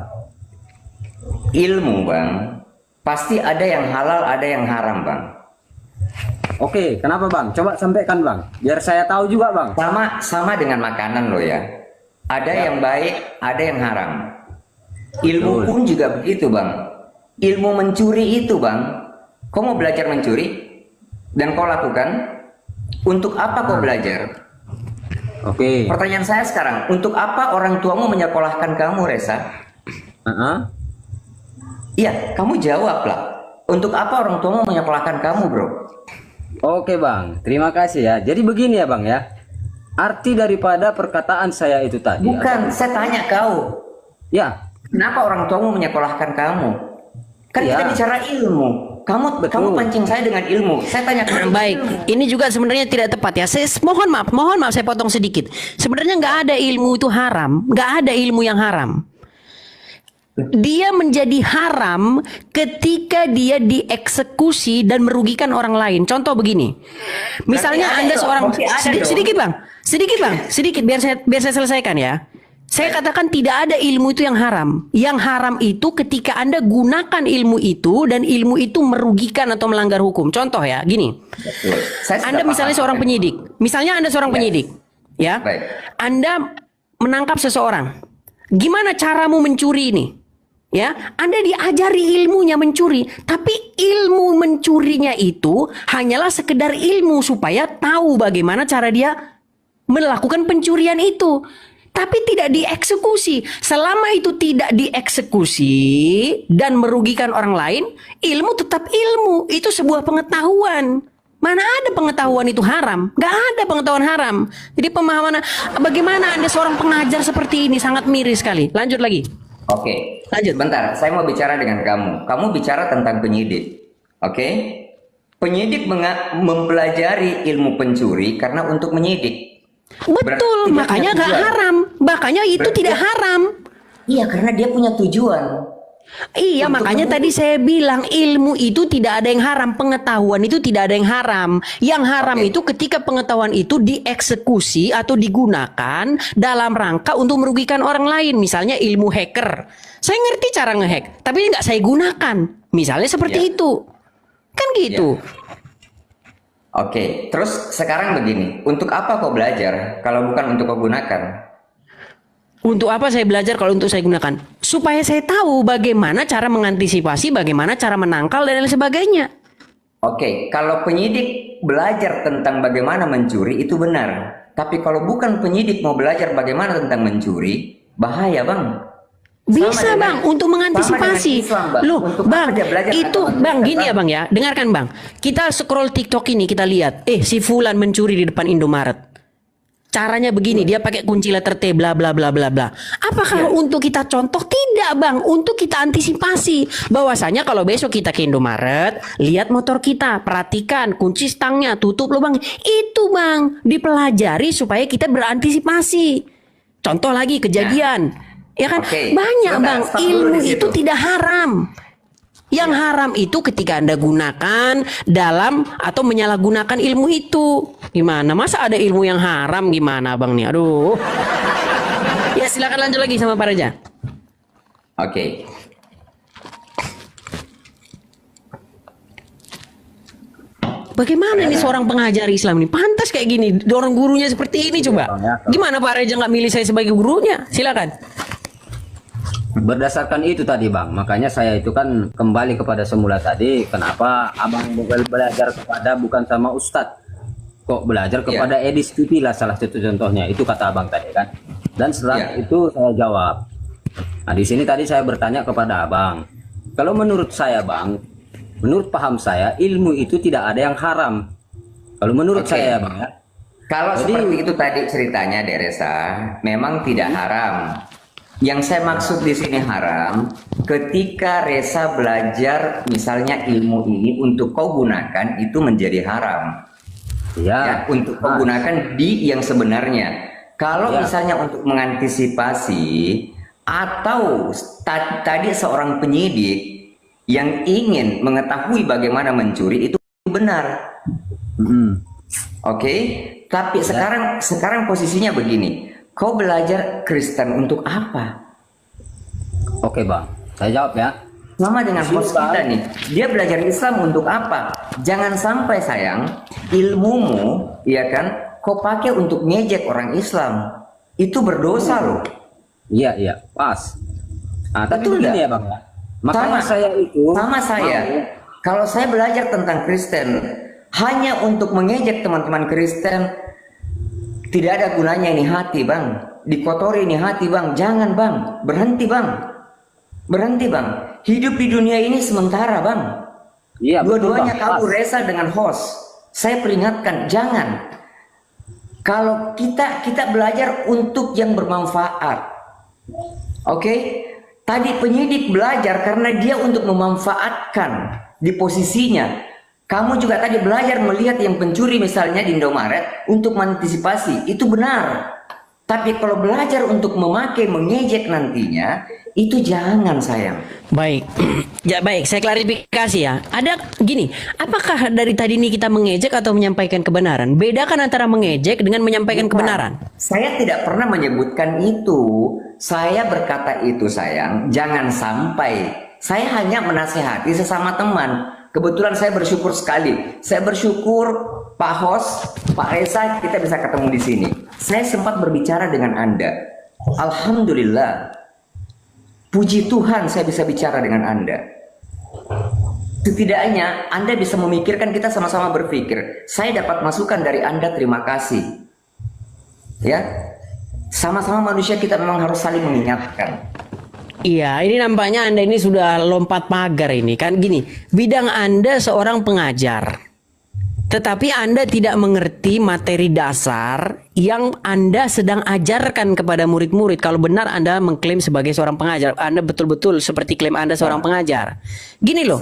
Ilmu bang, pasti ada yang halal, ada yang haram bang. Oke, kenapa bang? Coba sampaikan bang, biar saya tahu juga bang. Sama dengan makanan loh ya. Ada yang baik, ada yang haram. Ilmu pun juga begitu bang. Ilmu mencuri itu bang, kau mau belajar mencuri dan kau lakukan, untuk apa kau belajar? Oke. Pertanyaan saya sekarang, untuk apa orang tuamu menyekolahkan kamu, Reza? Iya, kamu jawablah. Untuk apa orang tuamu menyekolahkan kamu, bro? Oke bang, terima kasih ya. Jadi begini ya bang ya. Arti daripada perkataan saya itu tadi. Bukan, saya tanya kau. Ya. Kenapa orang tuamu menyekolahkan kamu? Kan kita bicara ilmu. Kamu pancing saya dengan ilmu. Saya tanya baik, ini juga sebenarnya tidak tepat ya. Saya mohon maaf saya potong sedikit. Sebenarnya nggak ada ilmu itu haram, nggak ada ilmu yang haram. Dia menjadi haram ketika dia dieksekusi dan merugikan orang lain. Contoh begini, misalnya Anda seorang sedikit biar saya selesaikan ya. Saya katakan tidak ada ilmu itu yang haram. Yang haram itu ketika Anda gunakan ilmu itu dan ilmu itu merugikan atau melanggar hukum. Contoh ya, gini. Anda misalnya seorang penyidik. Misalnya Anda seorang penyidik, ya. Anda menangkap seseorang. Gimana caramu mencuri ini? Ya, Anda diajari ilmunya mencuri, tapi ilmu mencurinya itu hanyalah sekedar ilmu supaya tahu bagaimana cara dia melakukan pencurian itu. Tapi tidak dieksekusi. Selama itu tidak dieksekusi dan merugikan orang lain, ilmu tetap ilmu. Itu sebuah pengetahuan. Mana ada pengetahuan itu haram? Gak ada pengetahuan haram. Jadi pemahaman bagaimana Anda seorang pengajar seperti ini sangat miris sekali. Lanjut lagi. Oke, lanjut. Bentar, saya mau bicara dengan kamu. Kamu bicara tentang penyidik. Oke? Penyidik mempelajari ilmu pencuri karena untuk menyidik. Betul, makanya gak haram. Makanya itu tidak haram. Iya, karena dia punya tujuan. Iya, makanya tadi saya bilang ilmu itu tidak ada yang haram, pengetahuan itu tidak ada yang haram. Yang haram itu ketika pengetahuan itu dieksekusi atau digunakan dalam rangka untuk merugikan orang lain. Misalnya ilmu hacker. Saya ngerti cara ngehack, tapi nggak saya gunakan. Misalnya seperti itu. Kan gitu. Oke, terus sekarang begini, untuk apa kau belajar kalau bukan untuk kau gunakan? Untuk apa saya belajar kalau untuk saya gunakan? Supaya saya tahu bagaimana cara mengantisipasi, bagaimana cara menangkal dan lain sebagainya. Oke, kalau penyidik belajar tentang bagaimana mencuri itu benar. Tapi kalau bukan penyidik mau belajar bagaimana tentang mencuri, bahaya bang. Bisa bang, untuk mengantisipasi. Loh bang, itu bang gini ya bang ya, dengarkan bang. Kita scroll TikTok ini kita lihat, si Fulan mencuri di depan Indomaret. Caranya begini, dia pakai kunci letter T bla bla bla bla bla. Apakah untuk kita contoh? Tidak bang, untuk kita antisipasi. Bahwasanya kalau besok kita ke Indomaret, lihat motor kita, perhatikan kunci stangnya, tutup lubang. Itu bang, dipelajari supaya kita berantisipasi. Contoh lagi kejadian. Ya kan? Oke, Banyak sebentar, Bang, stop dulu ilmu di itu situ. tidak haram. Yang haram itu ketika Anda gunakan dalam atau menyalahgunakan ilmu itu. Gimana? Masa ada ilmu yang haram gimana Bang nih? Aduh. Ya silakan lanjut lagi sama Pak Reza. Oke. Bagaimana ini seorang pengajar Islam ini? Pantas kayak gini, dorong gurunya seperti ini coba. Gimana Pak Reza nggak milih saya sebagai gurunya? Silakan. Berdasarkan itu tadi Bang, makanya saya itu kan kembali kepada semula tadi, kenapa Abang belajar kepada bukan sama Ustadz, kok belajar kepada Edis TV lah salah satu contohnya, itu kata Abang tadi kan. Dan setelah itu saya jawab. Nah di sini tadi saya bertanya kepada Abang, kalau menurut saya Bang, menurut paham saya ilmu itu tidak ada yang haram. Kalau menurut saya Bang ya. Kalau seperti itu tadi ceritanya Deresa, memang tidak haram. Yang saya maksud di sini haram, ketika Resa belajar misalnya ilmu ini untuk kau gunakan itu menjadi haram. Ya, untuk kau gunakan di yang sebenarnya. Kalau misalnya untuk mengantisipasi atau tadi seorang penyidik yang ingin mengetahui bagaimana mencuri itu benar. Oke, tapi sekarang posisinya begini. Kau belajar Kristen untuk apa? Oke Bang, saya jawab ya. Sama dengan host kita nih, dia belajar Islam untuk apa? Jangan sampai sayang, ilmumu, ya kan, kau pakai untuk ngejek orang Islam. Itu berdosa loh. Iya, pas. Nah, tapi Betul begini nggak? ya Bang ya. Makanya Sama saya, kalau saya belajar tentang Kristen hanya untuk mengejek teman-teman Kristen, tidak ada gunanya ini hati Bang, dikotori ini hati Bang, jangan Bang, berhenti Bang, hidup di dunia ini sementara Bang. Iya, dua-duanya betul, Bang. kamu Resa dengan host, saya peringatkan jangan. Kalau kita belajar untuk yang bermanfaat, oke? Tadi penyidik belajar karena dia untuk memanfaatkan di posisinya. Kamu juga tadi belajar melihat yang pencuri misalnya di Indomaret untuk mengantisipasi, itu benar. Tapi kalau belajar untuk memakai, mengejek nantinya, itu jangan sayang. Baik, ya baik. Saya klarifikasi ya. Ada gini, apakah dari tadi ini kita mengejek atau menyampaikan kebenaran? Bedakan antara mengejek dengan menyampaikan kebenaran. Saya tidak pernah menyebutkan itu. Saya berkata itu sayang, jangan sampai. Saya hanya menasehati sesama teman. Kebetulan saya bersyukur sekali. Saya bersyukur Pak Hos, Pak Reza, kita bisa ketemu di sini. Saya sempat berbicara dengan Anda. Alhamdulillah. Puji Tuhan saya bisa bicara dengan Anda. Setidaknya Anda bisa memikirkan, kita sama-sama berpikir. Saya dapat masukan dari Anda, terima kasih. Ya. Sama-sama manusia kita memang harus saling mengingatkan. Iya, ini nampaknya Anda ini sudah lompat pagar ini kan gini. Bidang Anda seorang pengajar. Tetapi Anda tidak mengerti materi dasar yang Anda sedang ajarkan kepada murid-murid. Kalau benar Anda mengklaim sebagai seorang pengajar, Anda betul-betul seperti klaim Anda seorang pengajar. Gini loh,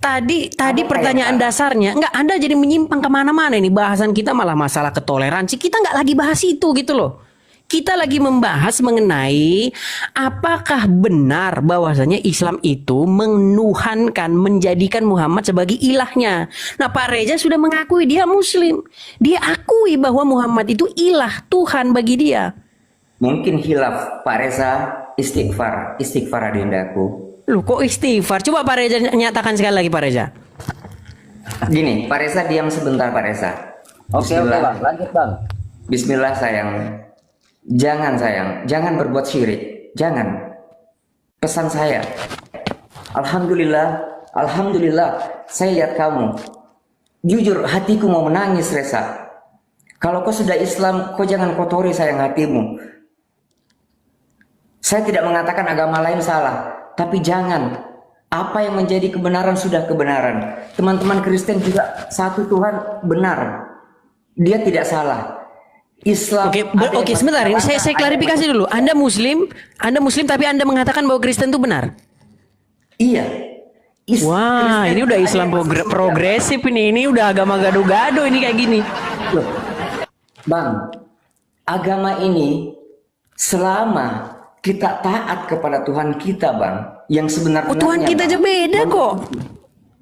tadi pertanyaan dasarnya, enggak, Anda jadi menyimpang kemana-mana ini. Bahasan kita malah masalah ketoleransi. Kita nggak lagi bahas itu gitu loh. Kita lagi membahas mengenai apakah benar bahwasanya Islam itu menuhankan, menjadikan Muhammad sebagai ilahnya. Nah, Pak Reza sudah mengakui dia Muslim. Dia akui bahwa Muhammad itu ilah, Tuhan bagi dia. Mungkin hilaf Pak Reza, istighfar adindaku. Loh, kok istighfar? Coba Pak Reza nyatakan sekali lagi Pak Reza. Gini, Pak Reza diam sebentar Pak Reza. Oke, Bang, lanjut Bang. Bismillah sayang. Jangan sayang, jangan berbuat syirik, jangan. Pesan saya, Alhamdulillah, saya lihat kamu. Jujur, hatiku mau menangis Reza. Kalau kau sudah Islam, kau jangan kotori sayang hatimu. Saya tidak mengatakan agama lain salah, tapi jangan. Apa yang menjadi kebenaran sudah kebenaran. Teman-teman Kristen juga satu Tuhan benar. Dia tidak salah. Islam. Oke, sebentar. Ini saya klarifikasi dulu. Anda Muslim tapi Anda mengatakan bahwa Kristen itu benar. Iya. Wah, ini udah Islam progresif ini. Ini udah agama gado-gado ini kayak gini. Loh, Bang, agama ini selama kita taat kepada Tuhan kita, Bang, yang sebenarnya. Tuhan kita aja beda kok.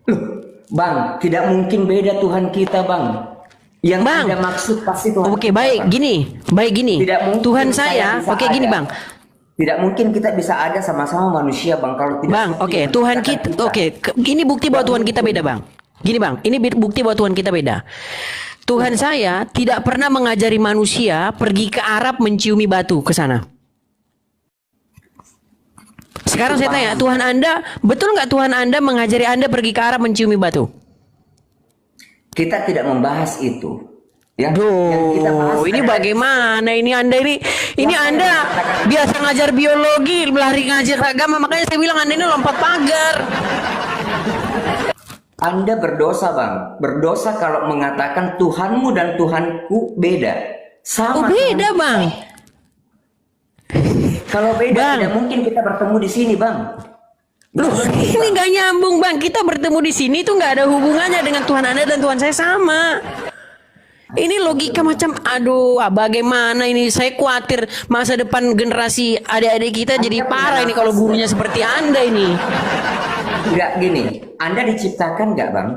Loh, Bang, tidak mungkin beda Tuhan kita, Bang. Yang Bang, ada maksud pasti Tuhan. Oke, kita, baik Bang. gini. Tidak mungkin Tuhan saya, bisa oke gini ada. Bang. Tidak mungkin kita bisa ada sama-sama manusia, Bang, kalau tidak. Bang, oke, Tuhan kita, ini bukti bahwa Tuhan kita beda, Bang. Gini, Bang, ini bukti bahwa Tuhan kita beda. Tuhan saya tidak pernah mengajari manusia pergi ke Arab menciumi batu ke sana. Sekarang saya tanya, Tuhan Anda, betul nggak Tuhan Anda mengajari Anda pergi ke Arab menciumi batu? Kita tidak membahas itu. Ya, ini bagaimana ini Anda ini Anda biasa ngajar biologi, lari ngajar agama, makanya saya bilang Anda ini lompat pagar. Anda berdosa, Bang. Berdosa kalau mengatakan Tuhanmu dan Tuhanku beda. Sama. Beda, Bang. Kalau beda, Bang, tidak mungkin kita bertemu di sini, Bang. Loh, ini nggak nyambung, Bang. Kita bertemu di sini itu nggak ada hubungannya dengan Tuhan Anda dan Tuhan saya sama. Ini logika macam, aduh, bagaimana ini? Saya khawatir masa depan generasi adik-adik kita jadi parah ini kalau gurunya seperti Anda ini. Enggak gini, Anda diciptakan nggak, Bang?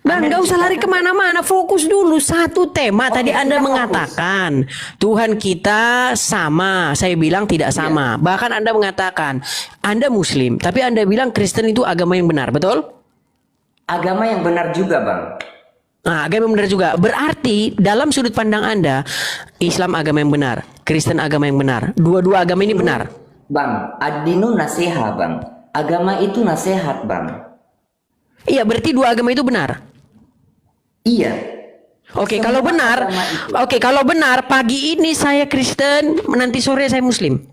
Bang, nggak usah lari kemana-mana, fokus dulu satu tema. Tadi Anda mengatakan Tuhan kita sama, saya bilang tidak sama. Bahkan Anda mengatakan Anda Muslim, tapi Anda bilang Kristen itu agama yang benar, betul? Agama yang benar juga, Bang. Nah, agama yang benar juga. Berarti dalam sudut pandang Anda, Islam agama yang benar, Kristen agama yang benar. Dua-dua agama ini benar. Bang, ad-dinu nasiha, Bang. Agama itu nasihat, Bang. Iya, berarti dua agama itu benar. Iya. Oke, kalau benar, kalau benar pagi ini saya Kristen, nanti sore saya Muslim.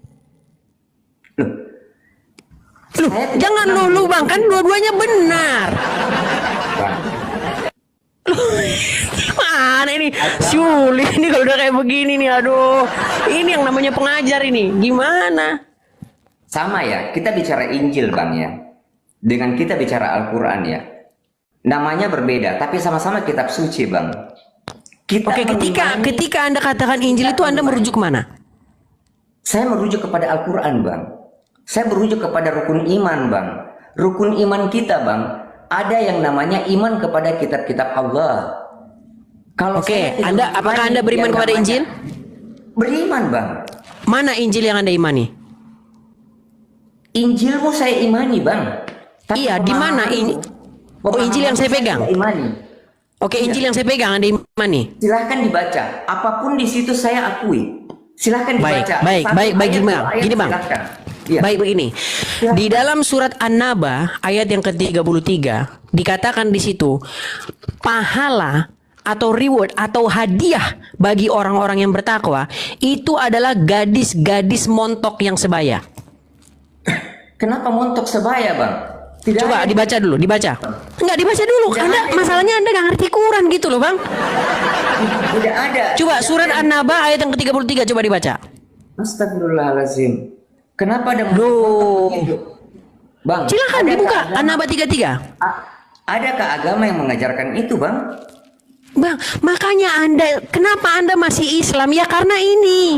Loh, jangan lulu, Bang, kan dua-duanya benar. Mana ini sulit ini kalau udah kayak begini nih, aduh. Ini yang namanya pengajar ini, gimana? Sama ya, kita bicara Injil, Bang, ya. Dengan kita bicara Al-Quran, ya. Namanya berbeda, tapi sama-sama kitab suci, Bang. Oke, ketika Anda katakan Injil itu Anda merujuk kemana? Saya merujuk kepada Al-Quran, Bang. Saya merujuk kepada rukun iman, Bang. Rukun iman kita, Bang, ada yang namanya iman kepada kitab-kitab Allah. Kalau apakah Anda beriman kepada Injil? Beriman, Bang. Mana Injil yang Anda imani? Injilmu saya imani, Bang. Tapi iya, di mana ini? Oh, Injil yang saya pegang. Oke, Injil yang saya pegang Anda imani. Silahkan dibaca. Apapun di situ saya akui. Silahkan dibaca. Baik, gini, Bang. Ya. Baik, begini. Di dalam surat An-Naba ayat yang ke-33 dikatakan di situ pahala atau reward atau hadiah bagi orang-orang yang bertakwa itu adalah gadis-gadis montok yang sebaya. Kenapa montok sebaya, Bang? Coba dibaca dulu, dibaca. Enggak dibaca dulu. Masalahnya Anda nggak ngerti Quran gitu loh, Bang. Tidak ada. Coba surat An-Naba ayat yang ke-33 coba dibaca. Astagfirullahaladzim. Kenapa ada Bang? Silakan dibuka An-Naba 33. Adakah agama yang mengajarkan itu, Bang? Bang, makanya kenapa Anda masih Islam? Ya karena ini.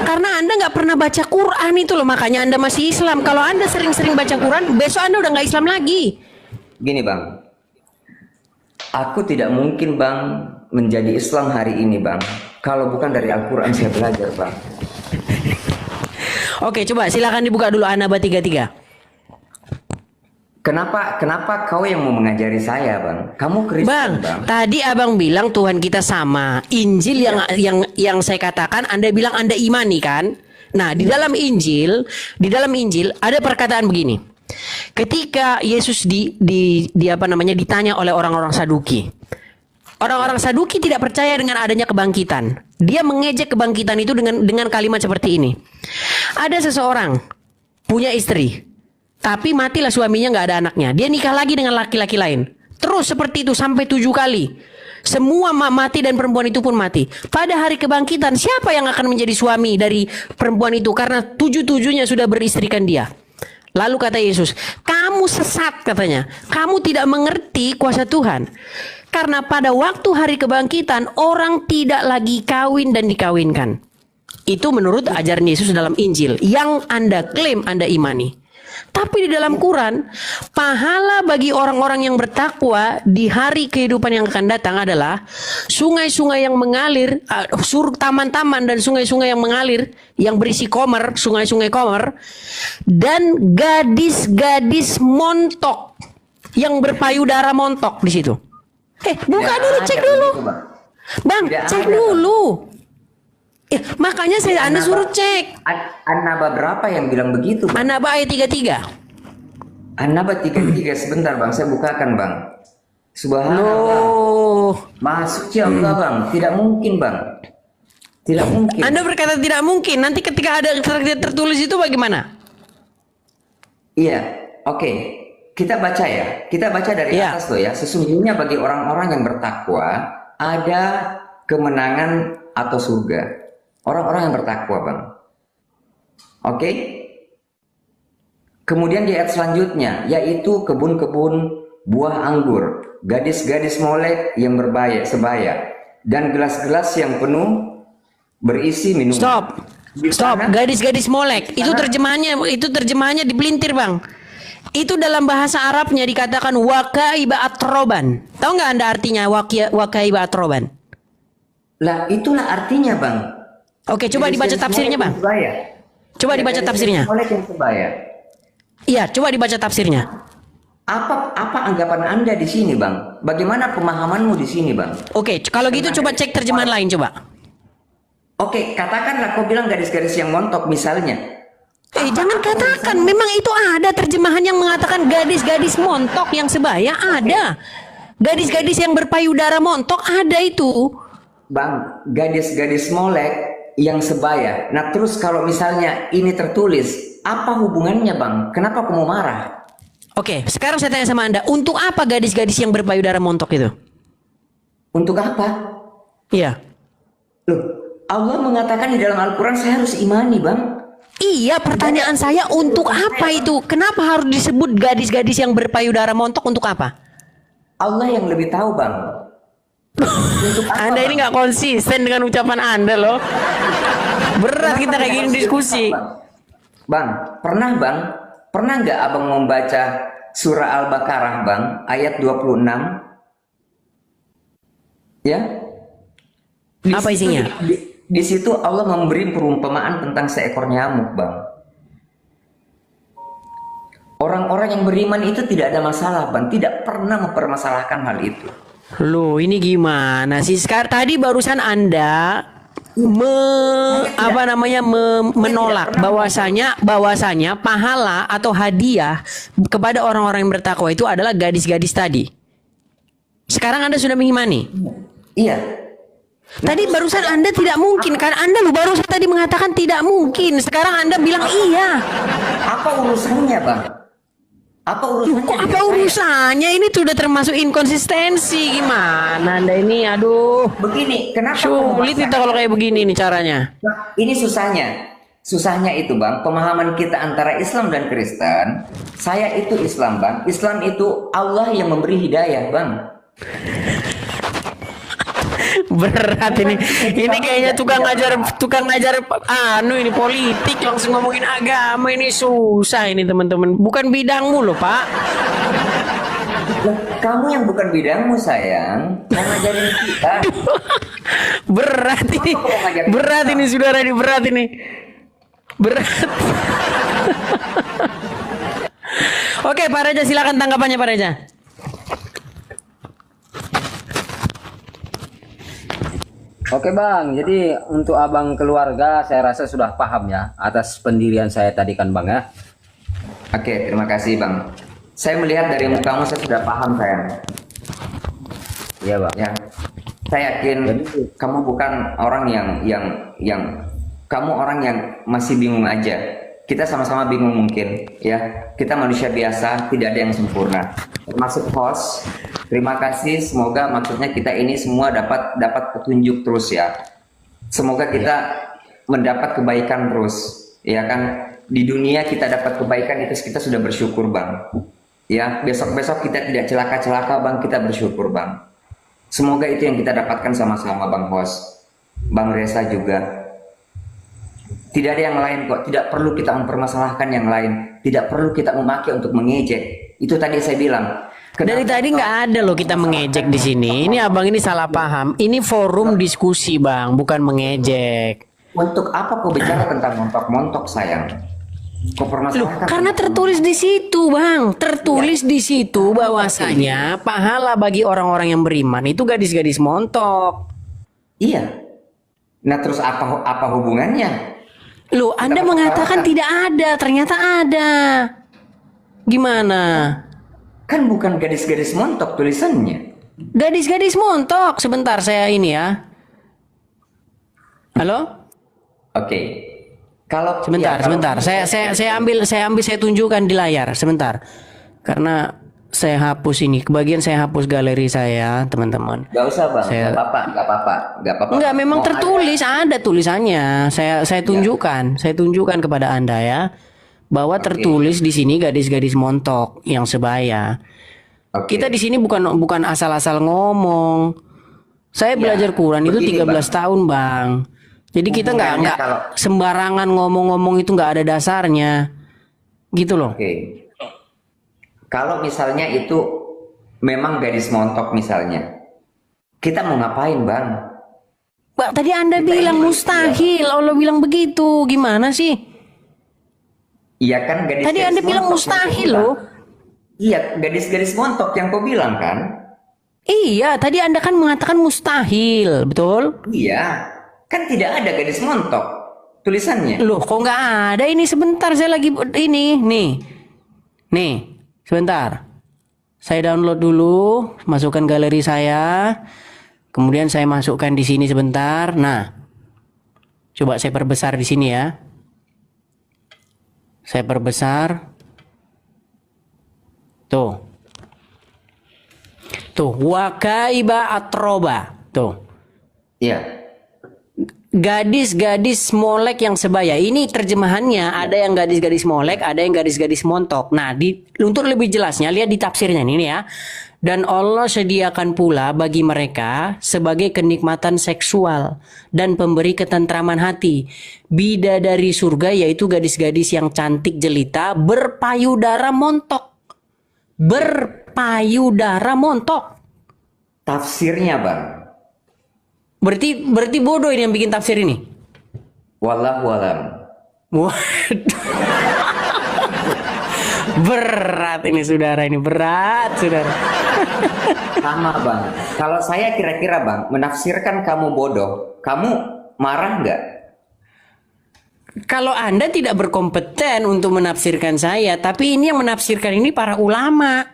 Karena Anda nggak pernah baca Quran itu loh, makanya Anda masih Islam. Kalau Anda sering-sering baca Quran, besok Anda udah nggak Islam lagi. Gini, Bang. Aku tidak mungkin, Bang, menjadi Islam hari ini, Bang, kalau bukan dari Al-Quran saya belajar, Bang. Oke, coba silakan dibuka dulu An-Naba 33. Kenapa kau yang mau mengajari saya, Bang? Kamu Kristen, Bang. Tadi Abang bilang Tuhan kita sama. Injil yang saya katakan Anda bilang Anda imani kan? Nah, di dalam Injil ada perkataan begini. Ketika Yesus ditanya oleh orang-orang Saduki. Orang-orang Saduki tidak percaya dengan adanya kebangkitan. Dia mengejek kebangkitan itu dengan kalimat seperti ini. Ada seseorang punya istri, tapi matilah suaminya, nggak ada anaknya. Dia nikah lagi dengan laki-laki lain. Terus seperti itu sampai 7 kali. Semua mati dan perempuan itu pun mati. Pada hari kebangkitan, siapa yang akan menjadi suami dari perempuan itu? Karena 7-7-nya sudah beristrikan dia. Lalu kata Yesus, kamu sesat katanya. Kamu tidak mengerti kuasa Tuhan. Karena pada waktu hari kebangkitan, orang tidak lagi kawin dan dikawinkan. Itu menurut ajaran Yesus dalam Injil yang Anda klaim Anda imani. Tapi di dalam Quran, pahala bagi orang-orang yang bertakwa di hari kehidupan yang akan datang adalah sungai-sungai yang mengalir, taman-taman dan sungai-sungai yang mengalir, yang berisi komer, sungai-sungai komer, dan gadis-gadis montok yang berpayudara montok di situ. Buka dulu, cek dulu. Bang, cek dulu. Makanya Anda suruh cek. An-Naba berapa yang bilang begitu, Bang? An-Naba ayat 33. An-Naba 33, sebentar Bang, saya bukakan Bang. Subhanallah. Maha suci Allah Bang, tidak mungkin Bang. Tidak mungkin. Anda berkata tidak mungkin, nanti ketika ada tertulis itu bagaimana? Iya, oke. Kita baca ya. Kita baca dari atas loh ya. Sesungguhnya bagi orang-orang yang bertakwa ada kemenangan atau surga. Orang-orang yang bertakwa, Bang. Oke? Kemudian di ayat selanjutnya, yaitu kebun-kebun buah anggur, gadis-gadis Molek yang sebaya, dan gelas-gelas yang penuh berisi minuman. Stop. Gadis-gadis Molek. Itu terjemahannya dipelintir, Bang. Itu dalam bahasa Arabnya dikatakan wakaiba atroban. Tahu nggak Anda artinya wakaiba atroban? Lah, itulah artinya, Bang. Oke, coba dibaca tafsirnya, Bang. Coba dibaca tafsirnya. Iya, coba dibaca tafsirnya. Apa anggapan Anda di sini, Bang? Bagaimana pemahamanmu di sini, Bang? Oke, kalau gitu coba cek terjemahan lain, coba. Oke, katakanlah kau bilang gadis-gadis yang montok misalnya. Jangan katakan, memang itu ada terjemahan yang mengatakan gadis-gadis montok yang sebaya, ada. Gadis-gadis yang berpayudara montok ada itu. Bang, gadis-gadis Molek yang sebaya. Nah, terus kalau misalnya ini tertulis, apa hubungannya, Bang? Kenapa kamu marah? Oke, sekarang saya tanya sama Anda, untuk apa gadis-gadis yang berpayudara montok itu? Untuk apa? Iya. Loh, Allah mengatakan di dalam Al-Quran saya harus imani, Bang. Iya, pertanyaan saya untuk apa itu? Kenapa harus disebut gadis-gadis yang berpayudara montok untuk apa? Allah yang lebih tahu, Bang. Anda ini nggak konsisten dengan ucapan Anda loh. Berat kita kayak gini diskusi. Bang, pernah nggak Abang membaca surah Al-Baqarah, Bang, ayat 26? Ya? Apa isinya? Di situ Allah memberi perumpamaan tentang seekor nyamuk, Bang. Orang-orang yang beriman itu tidak ada masalah, Bang. Tidak pernah mempermasalahkan hal itu. Loh, ini gimana sih? Sekarang tadi barusan Anda menolak bahwasanya pahala atau hadiah kepada orang-orang yang bertakwa itu adalah gadis-gadis tadi. Sekarang Anda sudah mengimani? Iya. Tadi barusan Anda tidak mungkin kan? Anda barusan tadi mengatakan tidak mungkin. Sekarang Anda bilang iya. Apa urusannya, Bang? Apa urusannya? Ini sudah termasuk inkonsistensi. Gimana Anda ini? Aduh. Begini, kenapa sulit kita kalau kayak begini nih caranya? Nah, ini susahnya itu, Bang. Pemahaman kita antara Islam dan Kristen. Saya itu Islam, Bang. Islam itu Allah yang memberi hidayah, Bang. Berat ini kayaknya tukang ngajar ini politik langsung ngomongin agama, ini susah ini teman-teman, bukan bidangmu loh Pak. Kamu yang bukan bidangmu sayang, yang ngajarin kita. berat ini saudara, ini berat. Oke, Pak Reza, silakan tanggapannya Pak Reza. Oke Bang, jadi untuk abang keluarga saya rasa sudah paham ya atas pendirian saya tadi kan Bang ya. Oke, terima kasih Bang. Saya melihat dari mukamu saya sudah paham sayang. Iya Bang. Ya, saya yakin kamu bukan orang yang kamu orang yang masih bingung aja. Kita sama-sama bingung mungkin ya. Kita manusia biasa, tidak ada yang sempurna. Termasuk host. Terima kasih, semoga maksudnya kita ini semua dapat petunjuk terus ya. Semoga kita mendapat kebaikan terus, ya kan? Di dunia kita dapat kebaikan itu kita sudah bersyukur Bang. Ya, besok-besok kita tidak celaka-celaka Bang, kita bersyukur Bang. Semoga itu yang kita dapatkan sama-sama Bang Host, Bang Reza juga. Tidak ada yang lain kok. Tidak perlu kita mempermasalahkan yang lain. Tidak perlu kita memakai untuk mengejek. Itu tadi saya bilang. Dari tadi nggak ada loh kita mengejek di sini. Ini abang ini salah paham. Ini forum diskusi bang, bukan mengejek. Untuk apa kau bicara tentang montok-montok sayang? Kau Loh, permasalahkan. karena tertulis di situ bang, tertulis di situ bahwasanya pahala bagi orang-orang yang beriman itu gadis-gadis montok. Iya. Nah terus apa hubungannya? Loh, Anda mengatakan tidak ada, ternyata ada. Gimana? Kan bukan gadis-gadis montok tulisannya. Gadis-gadis montok. Sebentar saya ini ya. Halo? Oke. Kalau Sebentar, sebentar. Saya tunjukkan di layar sebentar. Karena saya hapus ini, kebagian saya hapus galeri saya, teman-teman. Gak usah bang, gak apa-apa. Enggak, memang tertulis, ada tulisannya. Saya tunjukkan, saya tunjukkan kepada Anda ya, bahwa tertulis di sini gadis-gadis montok yang sebaya. Kita di sini bukan asal-asal ngomong. Saya belajar Quran itu 13 tahun, Bang. Jadi kita nggak sembarangan ngomong-ngomong, itu nggak ada dasarnya, gitu loh. Oke. Kalau misalnya itu memang gadis montok misalnya, kita mau ngapain bang? Bang, tadi Anda bilang mustahil, Allah bilang begitu, gimana sih? Iya kan gadis. Tadi Anda bilang mustahil loh. Iya, gadis-gadis montok yang kau bilang kan? Iya, tadi Anda kan mengatakan mustahil, betul? Iya. Kan tidak ada gadis montok tulisannya. Loh, kok nggak ada? Ini sebentar, saya lagi ini, nih, sebentar. Saya download dulu, masukkan galeri saya, kemudian saya masukkan di sini sebentar. Nah, coba saya perbesar di sini ya. Saya perbesar. Tuh, wakaiba atroba. Tuh. Iya. Gadis-gadis molek yang sebaya. Ini terjemahannya, ada yang gadis-gadis molek, ada yang gadis-gadis montok. Nah, untuk lebih jelasnya lihat di tafsirnya ini ya. Dan Allah sediakan pula bagi mereka sebagai kenikmatan seksual dan pemberi ketentraman hati bidadari surga, yaitu gadis-gadis yang cantik jelita berpayudara montok. Berpayudara montok. Tafsirnya bang. Berarti bodoh ini yang bikin tafsir ini. Wallahu alam. Waduh. Berat ini saudara, ini berat saudara. Sama bang. Kalau saya kira-kira bang menafsirkan kamu bodoh, kamu marah nggak? Kalau Anda tidak berkompeten untuk menafsirkan saya, tapi ini yang menafsirkan ini para ulama.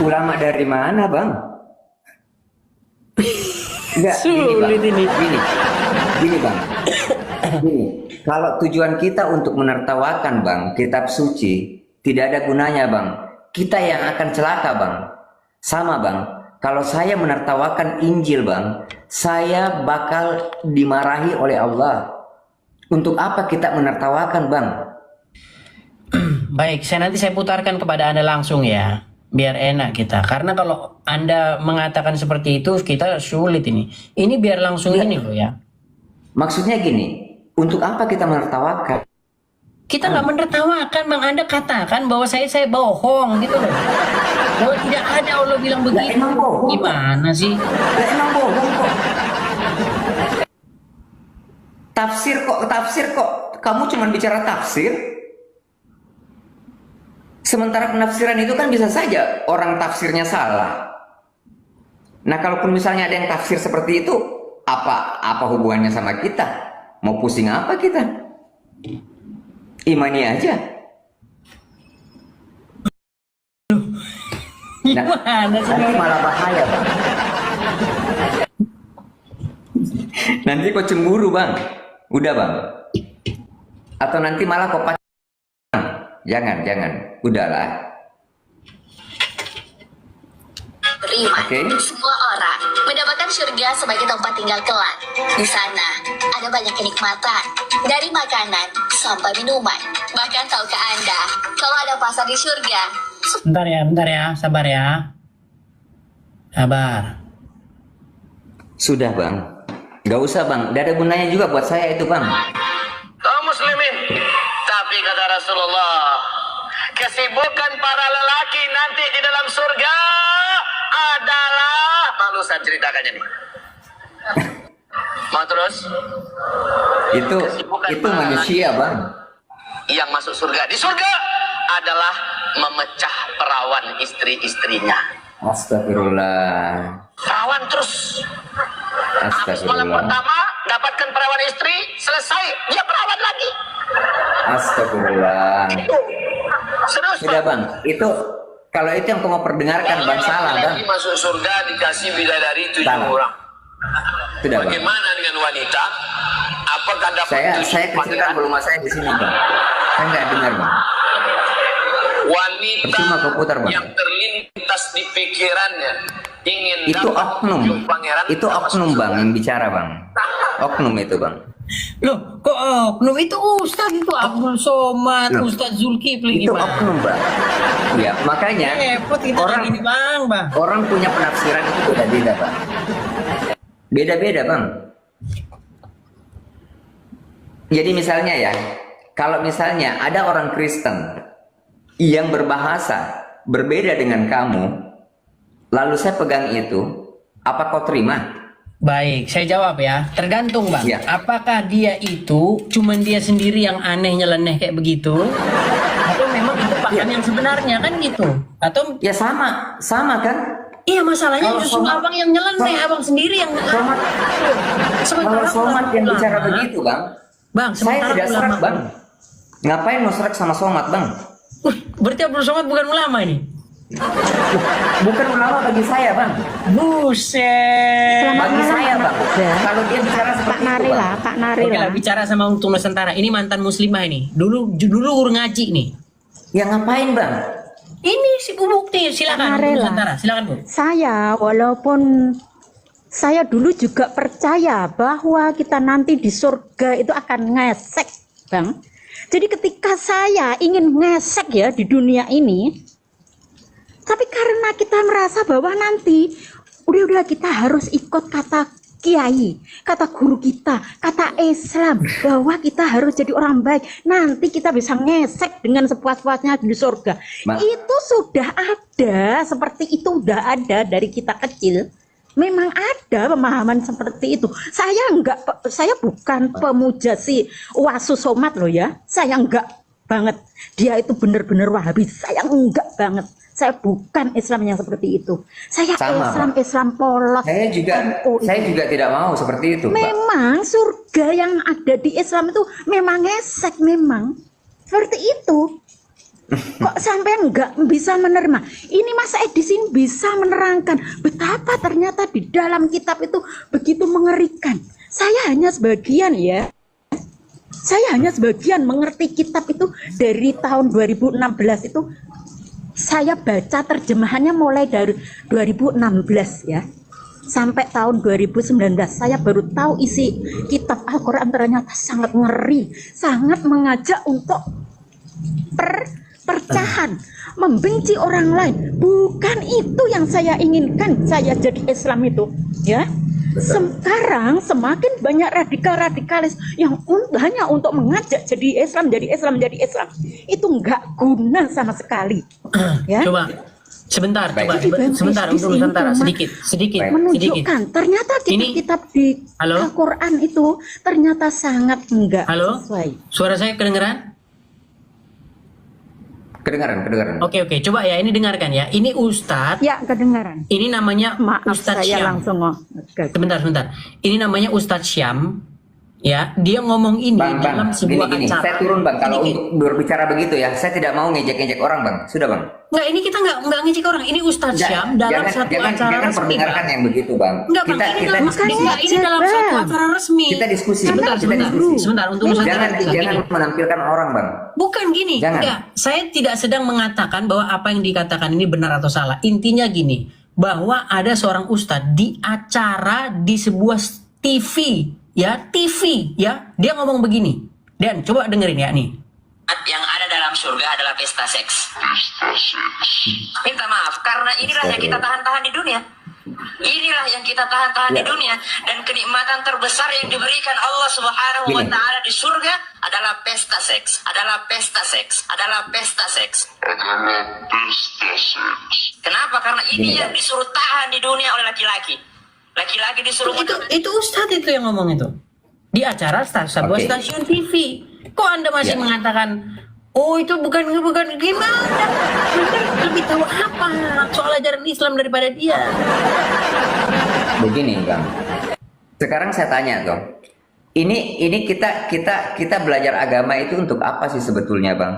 Ulama dari mana bang? Enggak, sulit ini. Gini bang. Gini, kalau tujuan kita untuk menertawakan bang kitab suci, tidak ada gunanya bang. Kita yang akan celaka bang. Sama bang. Kalau saya menertawakan Injil bang, saya bakal dimarahi oleh Allah. Untuk apa kita menertawakan bang? Baik, nanti saya putarkan kepada Anda langsung ya, biar enak kita. Karena kalau Anda mengatakan seperti itu, kita sulit ini. Ini biar langsung ini loh ya. Maksudnya gini, untuk apa kita menertawakan? Kita nggak menertawakan, Bang. Anda katakan bahwa saya bohong gitu loh. Bahwa tidak ada, Allah bilang begitu. Emang bohong. Gimana sih? Emang bohong kok. Tafsir kok. Kamu cuma bicara tafsir. Sementara penafsiran itu kan bisa saja orang tafsirnya salah. Nah, kalaupun misalnya ada yang tafsir seperti itu, apa hubungannya sama kita? Mau pusing apa kita? Imani aja. Nah, nanti malah bahaya bang. Nanti kok cemburu bang. Udah bang. Atau nanti malah kok Jangan. Udahlah. Oke. Semua orang mendapatkan surga sebagai tempat tinggal kelak. Di sana ada banyak kenikmatan, dari makanan sampai minuman. Bahkan tahukah Anda kalau ada pasar di surga? Bentar ya, sabar ya. Sabar. Sudah bang. Gak usah bang, gak ada gunanya juga buat saya itu bang. Kaum muslimin, tapi kata Rasulullah, kesibukan para lelaki nanti di dalam surga adalah, malu saya ceritakannya nih. Mau terus? Itu manusia bang. Yang masuk surga di surga adalah memecah perawan istri-istrinya. Astagfirullah. Perawan terus. Habis malam pertama dapatkan perawan istri, selesai dia perawan lagi. Astagfirullah. Serius Sudah bang, itu kalau itu yang kamu perdengarkan bang salah bang. Lagi masuk surga dikasih bidadari 7 Salah. orang. Sudah bang. Bagaimana dengan wanita? Apakah dapat Saya kecilkan volume saya di sini bang. Saya nggak dengar bang. Wanita Percuma kau putar bang. yang terlintas di pikirannya ingin Itu dapat oknum. ujung pangeran, Itu oknum bang yang bicara bang. Oknum itu bang. Loh, kok oknum itu Ustaz itu Abdul Somad, Loh. Ustaz Zulkifli Itu gimana? oknum bang. Ya makanya Repot kita orang ini bang. orang punya penafsiran itu beda-beda bang. Beda-beda bang. Jadi misalnya ya, kalau misalnya ada orang Kristen yang berbahasa berbeda dengan kamu, lalu saya pegang itu, apa kau terima? Baik, saya jawab ya. Tergantung bang. Ya. Apakah dia itu cuman dia sendiri yang aneh nyeleneh kayak begitu, atau memang itu paham yang sebenarnya kan gitu? Atau ya sama kan? Iya masalahnya Kalau justru Somad- abang yang nyeleneh, abang sendiri yang Kalau Somad yang bicara begitu bang, Bang, saya sementara tidak serak ulama. bang. Ngapain mau serak sama Somad bang? Berarti Abdul Somad bukan ulama ini? Bukan ulama bagi saya bang. Buset. Bagi saya bang. Kalau dia bicara seperti itu bang. Kak Nari Oke lah, bicara sama Untung Nusantara. Ini mantan muslimah ini. Dulu guru ngaji nih. Ya ngapain bang? Ini si bukti. Silakan Untung Nusantara. Silakan Bu. Saya walaupun saya dulu juga percaya bahwa kita nanti di surga itu akan ngesek, Bang. Jadi ketika saya ingin ngesek ya di dunia ini, tapi karena kita merasa bahwa nanti udah kita harus ikut kata kiai, kata guru kita, kata Islam, bahwa kita harus jadi orang baik, nanti kita bisa ngesek dengan sepuas-puasnya di surga. Itu sudah ada, seperti itu udah ada dari kita kecil. Memang ada pemahaman seperti itu. Saya bukan pemuja si Wasu Somad loh ya. Saya enggak banget. Dia itu benar-benar Wahabi. Saya enggak banget. Saya bukan Islam yang seperti itu. Saya Sama, Islam polos. Saya juga tidak mau seperti itu. Memang surga yang ada di Islam itu memang ngesek, memang seperti itu. Kok sampai enggak bisa menerima? Ini Mas Edi sini bisa menerangkan betapa ternyata di dalam kitab itu begitu mengerikan. Saya hanya sebagian ya. Saya hanya sebagian mengerti kitab itu dari tahun 2016 itu. Saya baca terjemahannya mulai dari 2016 ya. Sampai tahun 2019 saya baru tahu isi kitab Al-Quran ternyata sangat ngeri, sangat mengajak untuk perpecahan, membenci orang lain. Bukan itu yang saya inginkan saya jadi Islam itu ya. Sekarang semakin banyak radikalis yang hanya untuk mengajak jadi Islam. Itu nggak guna sama sekali ya. Coba sebentar untuk Nusantara sedikit menunjukkan ternyata kitab-kitab di Al-Quran itu ternyata sangat enggak sesuai. Suara saya kedengeran? Kedengaran. Oke, coba ya ini dengarkan ya. Ini Ustadz. Ya, kedengaran. Ini namanya saya Ustadz Syam. langsung Sebentar. Ini namanya Ustadz Syam. Ya, dia ngomong ini dalam sebuah acara. Saya turun bang. Kalau untuk berbicara begitu ya, saya tidak mau ngejek-ngejek orang bang. Sudah bang. Enggak, ini kita enggak ngejek orang. Ini Ustadz Syam dalam satu acara jangan resmi. perdengarkan yang begitu bang. Enggak bang, ini dalam satu acara resmi. Kita diskusi. Sebentar untuk Nusantara. Jangan menampilkan orang bang. Bukan gini, enggak. Saya tidak sedang mengatakan bahwa apa yang dikatakan ini benar atau salah. Intinya gini, bahwa ada seorang ustadz di acara di sebuah TV, ya, dia ngomong begini. Dan coba dengerin ya nih. Yang ada dalam surga adalah pesta seks. Minta maaf, karena inilah yang kita tahan-tahan di dunia. Inilah yang kita tahan-tahan di dunia, dan kenikmatan terbesar yang diberikan Allah Subhanahu wa taala di surga adalah pesta seks, adalah pesta seks, adalah pesta seks. Kenapa? Karena ini yang disuruh tahan di dunia oleh laki-laki. Laki-laki disuruh Itu Ustadz itu yang ngomong itu di acara sebuah stasiun TV. Kok Anda masih mengatakan, oh itu bukan gimana? Anda lebih tahu apa soal ajaran Islam daripada dia? Begini Bang, sekarang saya tanya dong, ini kita belajar agama itu untuk apa sih sebetulnya Bang?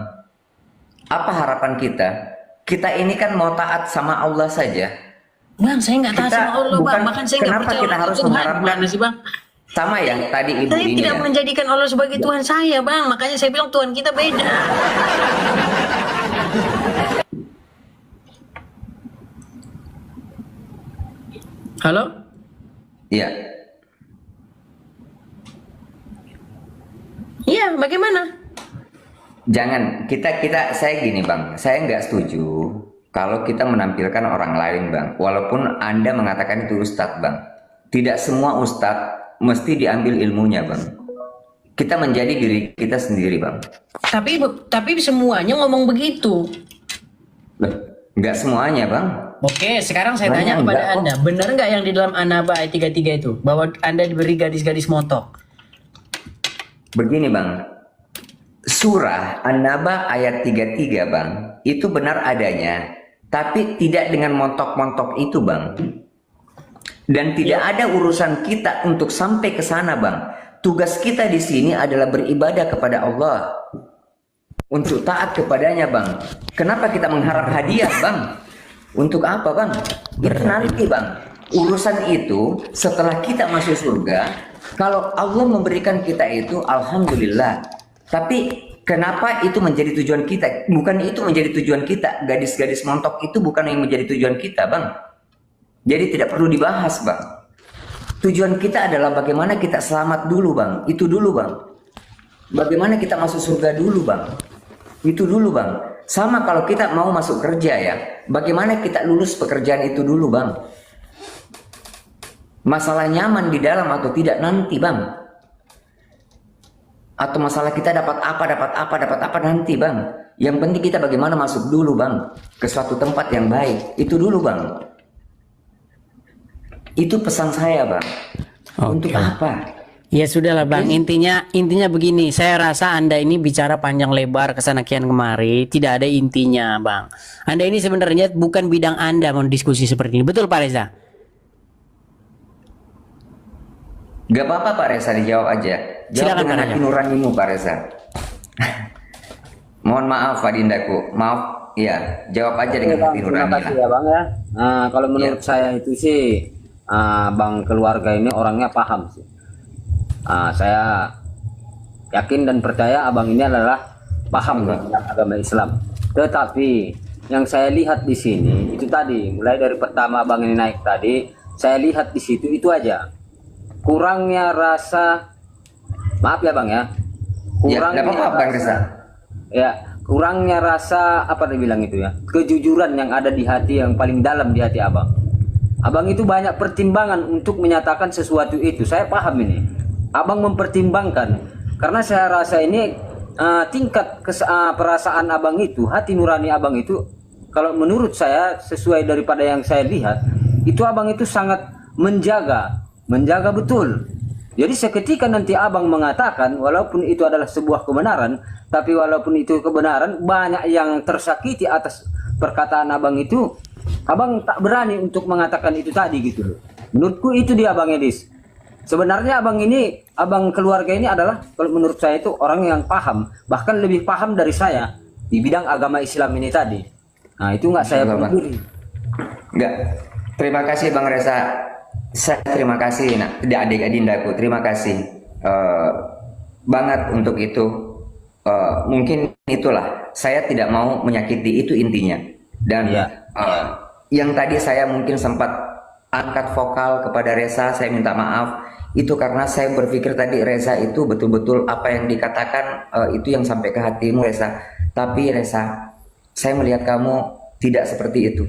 Apa harapan kita? Kita ini kan mau taat sama Allah saja. Bang, saya nggak taat sama Allah, Bang. Bahkan saya nggak Kenapa percaya kita harus mengharapkan sih, Bang? sama yang tadi ibu Saya ini tidak ya? menjadikan Allah sebagai Tuhan saya, Bang. Makanya saya bilang Tuhan kita beda. Halo? Iya. Iya, bagaimana? Jangan saya gini Bang, saya nggak setuju kalau kita menampilkan orang lain Bang, walaupun Anda mengatakan itu Ustadz Bang. Tidak semua Ustadz mesti diambil ilmunya Bang. Kita menjadi diri kita sendiri Bang. Tapi semuanya ngomong begitu. Nggak semuanya Bang. Oke, sekarang saya tanya Banyak kepada enggak kok. Anda, benar nggak yang di dalam An-Naba ayat 33 itu, bahwa Anda diberi gadis-gadis montok? Begini Bang, surah An-Naba ayat 33 Bang, itu benar adanya, tapi tidak dengan montok-montok itu Bang. Dan tidak ada urusan kita untuk sampai ke sana Bang. Tugas kita di sini adalah beribadah kepada Allah, untuk taat kepadanya Bang. Kenapa kita mengharap hadiah Bang? Untuk apa Bang? Itu nanti Bang. Urusan itu setelah kita masuk surga. Kalau Allah memberikan kita itu, alhamdulillah. Tapi kenapa itu menjadi tujuan kita? Bukan itu menjadi tujuan kita. Gadis-gadis montok itu bukan yang menjadi tujuan kita Bang. Jadi tidak perlu dibahas Bang. Tujuan kita adalah bagaimana kita selamat dulu Bang. Itu dulu Bang. Bagaimana kita masuk surga dulu Bang. Itu dulu Bang. Sama kalau kita mau masuk kerja ya, bagaimana kita lulus pekerjaan itu dulu Bang. Masalah nyaman di dalam atau tidak nanti Bang. Atau masalah kita dapat apa nanti Bang. Yang penting kita bagaimana masuk dulu Bang ke suatu tempat yang baik. Itu dulu Bang. Itu pesan saya Bang. Untuk apa? Ya sudahlah Bang, intinya begini, saya rasa Anda ini bicara panjang lebar kesana kian kemari, tidak ada intinya Bang. Anda ini sebenarnya bukan bidang Anda mau diskusi seperti ini, betul Pak Reza? Gak apa-apa Pak Reza, dijawab aja. Jawab Silakan, dengan Pak hati Reza. nuranimu Pak Reza. Mohon maaf Adindaku, maaf ya, jawab aja dengan hati Terima nurani kasih lah. ya Bang ya. Nah, kalau menurut saya itu sih Bang keluarga ini orangnya paham sih. Saya yakin dan percaya abang ini adalah paham tentang agama Islam. Tetapi yang saya lihat di sini itu tadi, mulai dari pertama abang ini naik tadi, saya lihat di situ itu aja kurangnya rasa, maaf ya Bang ya, kurangnya apa-apa, Bang Reza. Ya, kurangnya rasa apa dibilang itu ya, kejujuran yang ada di hati, yang paling dalam di hati abang. Abang itu banyak pertimbangan untuk menyatakan sesuatu itu. Saya paham ini. Abang mempertimbangkan, karena saya rasa ini tingkat perasaan abang itu, hati nurani abang itu, kalau menurut saya sesuai daripada yang saya lihat, itu abang itu sangat menjaga betul. Jadi seketika nanti abang mengatakan, walaupun itu adalah sebuah kebenaran, tapi walaupun itu kebenaran, banyak yang tersakiti atas perkataan abang itu, abang tak berani untuk mengatakan itu tadi gitu loh. Menurutku itu dia Bang Edis. Sebenarnya abang keluarga ini adalah, kalau menurut saya itu orang yang paham, bahkan lebih paham dari saya di bidang agama Islam ini tadi. Nah itu nggak saya pungkiri. Enggak. Terima kasih Bang Reza. Saya terima kasih adik adindaku. Terima kasih banget untuk itu. Mungkin itulah, saya tidak mau menyakiti, itu intinya. Dan yang tadi saya mungkin sempat angkat vokal kepada Reza, saya minta maaf. Itu karena saya berpikir tadi Reza itu betul-betul apa yang dikatakan itu yang sampai ke hatimu Reza. Tapi Reza, saya melihat kamu tidak seperti itu.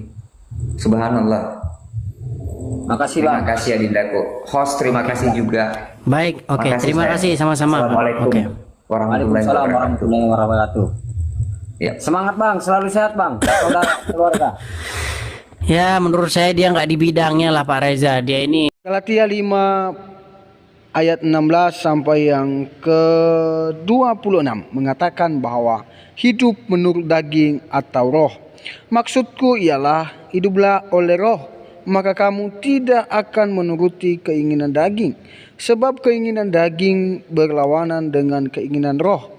Subhanallah. Makasih Terima Bang. kasih Adindaku. Host terima kasih juga. Baik, oke. Makasih, Terima saya. kasih sama-sama. Assalamualaikum Oke. warahmatullahi Waalaikumsalam wabarakatuh. warahmatullahi wabarakatuh. Ya. Semangat Bang, selalu sehat Bang. Saudara keluarga. Ya, menurut saya dia nggak di bidangnya lah Pak Reza. Dia ini Galatia 5 ayat 16 sampai yang ke-26 mengatakan bahwa hidup menurut daging atau roh. Maksudku ialah hiduplah oleh roh, maka kamu tidak akan menuruti keinginan daging. Sebab keinginan daging berlawanan dengan keinginan roh,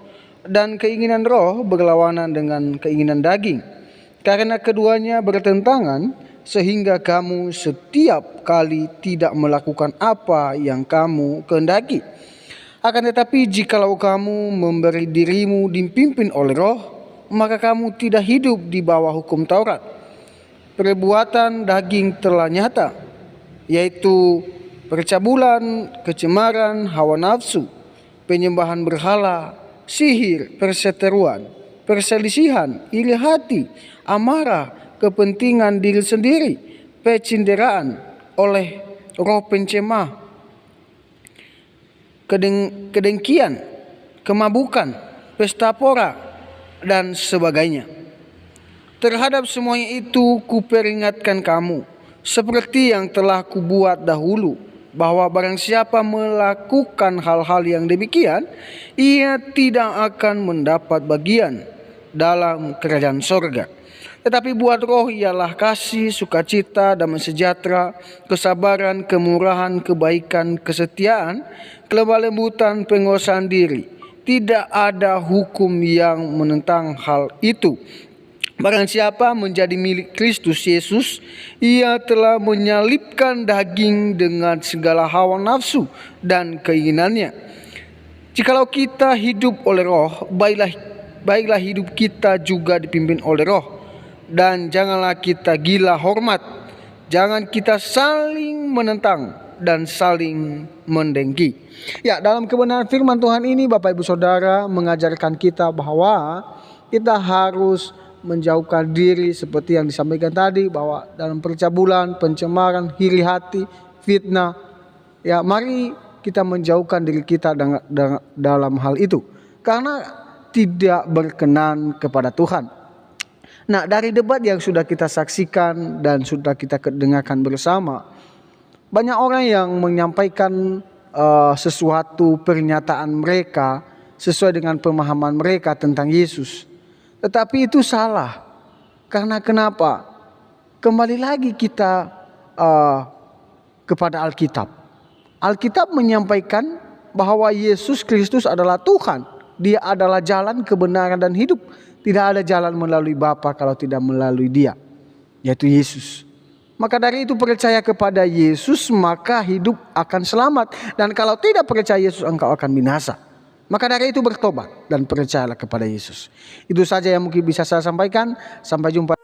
dan keinginan roh berlawanan dengan keinginan daging. Karena keduanya bertentangan, sehingga kamu setiap kali tidak melakukan apa yang kamu kehendaki. Akan tetapi jikalau kamu memberi dirimu dipimpin oleh roh, maka kamu tidak hidup di bawah hukum Taurat. Perbuatan daging telah nyata, yaitu percabulan, kecemaran, hawa nafsu, penyembahan berhala, sihir, perseteruan, perselisihan, iri hati, amarah, kepentingan diri sendiri, pecinderaan oleh roh pencemah, kedengkian, kemabukan, pesta pora, dan sebagainya. Terhadap semuanya itu kuperingatkan kamu, seperti yang telah kubuat dahulu, bahwa barang siapa melakukan hal-hal yang demikian, ia tidak akan mendapat bagian dalam kerajaan sorga. Tetapi buat roh ialah kasih, sukacita, damai sejahtera, kesabaran, kemurahan, kebaikan, kesetiaan, kelemah lembutan, penguasaan diri. Tidak ada hukum yang menentang hal itu. Barang siapa menjadi milik Kristus Yesus, ia telah menyalibkan daging dengan segala hawa nafsu dan keinginannya. Jikalau kita hidup oleh roh, baiklah hidup kita juga dipimpin oleh roh. Dan janganlah kita gila hormat, jangan kita saling menentang dan saling mendengki. Ya, dalam kebenaran firman Tuhan ini Bapak Ibu Saudara mengajarkan kita bahwa kita harus menjauhkan diri seperti yang disampaikan tadi, bahwa dalam percabulan, pencemaran, iri hati, fitnah, ya mari kita menjauhkan diri kita dalam hal itu, karena tidak berkenan kepada Tuhan. Nah, dari debat yang sudah kita saksikan dan sudah kita dengarkan bersama, banyak orang yang menyampaikan sesuatu pernyataan mereka sesuai dengan pemahaman mereka tentang Yesus. Tetapi itu salah. Karena kenapa? Kembali lagi kita kepada Alkitab. Alkitab menyampaikan bahwa Yesus Kristus adalah Tuhan. Dia adalah jalan, kebenaran, dan hidup. Tidak ada jalan melalui Bapa kalau tidak melalui Dia, yaitu Yesus. Maka dari itu percaya kepada Yesus, maka hidup akan selamat. Dan kalau tidak percaya Yesus, engkau akan binasa. Maka dari itu bertobat dan percayalah kepada Yesus. Itu saja yang mungkin bisa saya sampaikan. Sampai jumpa.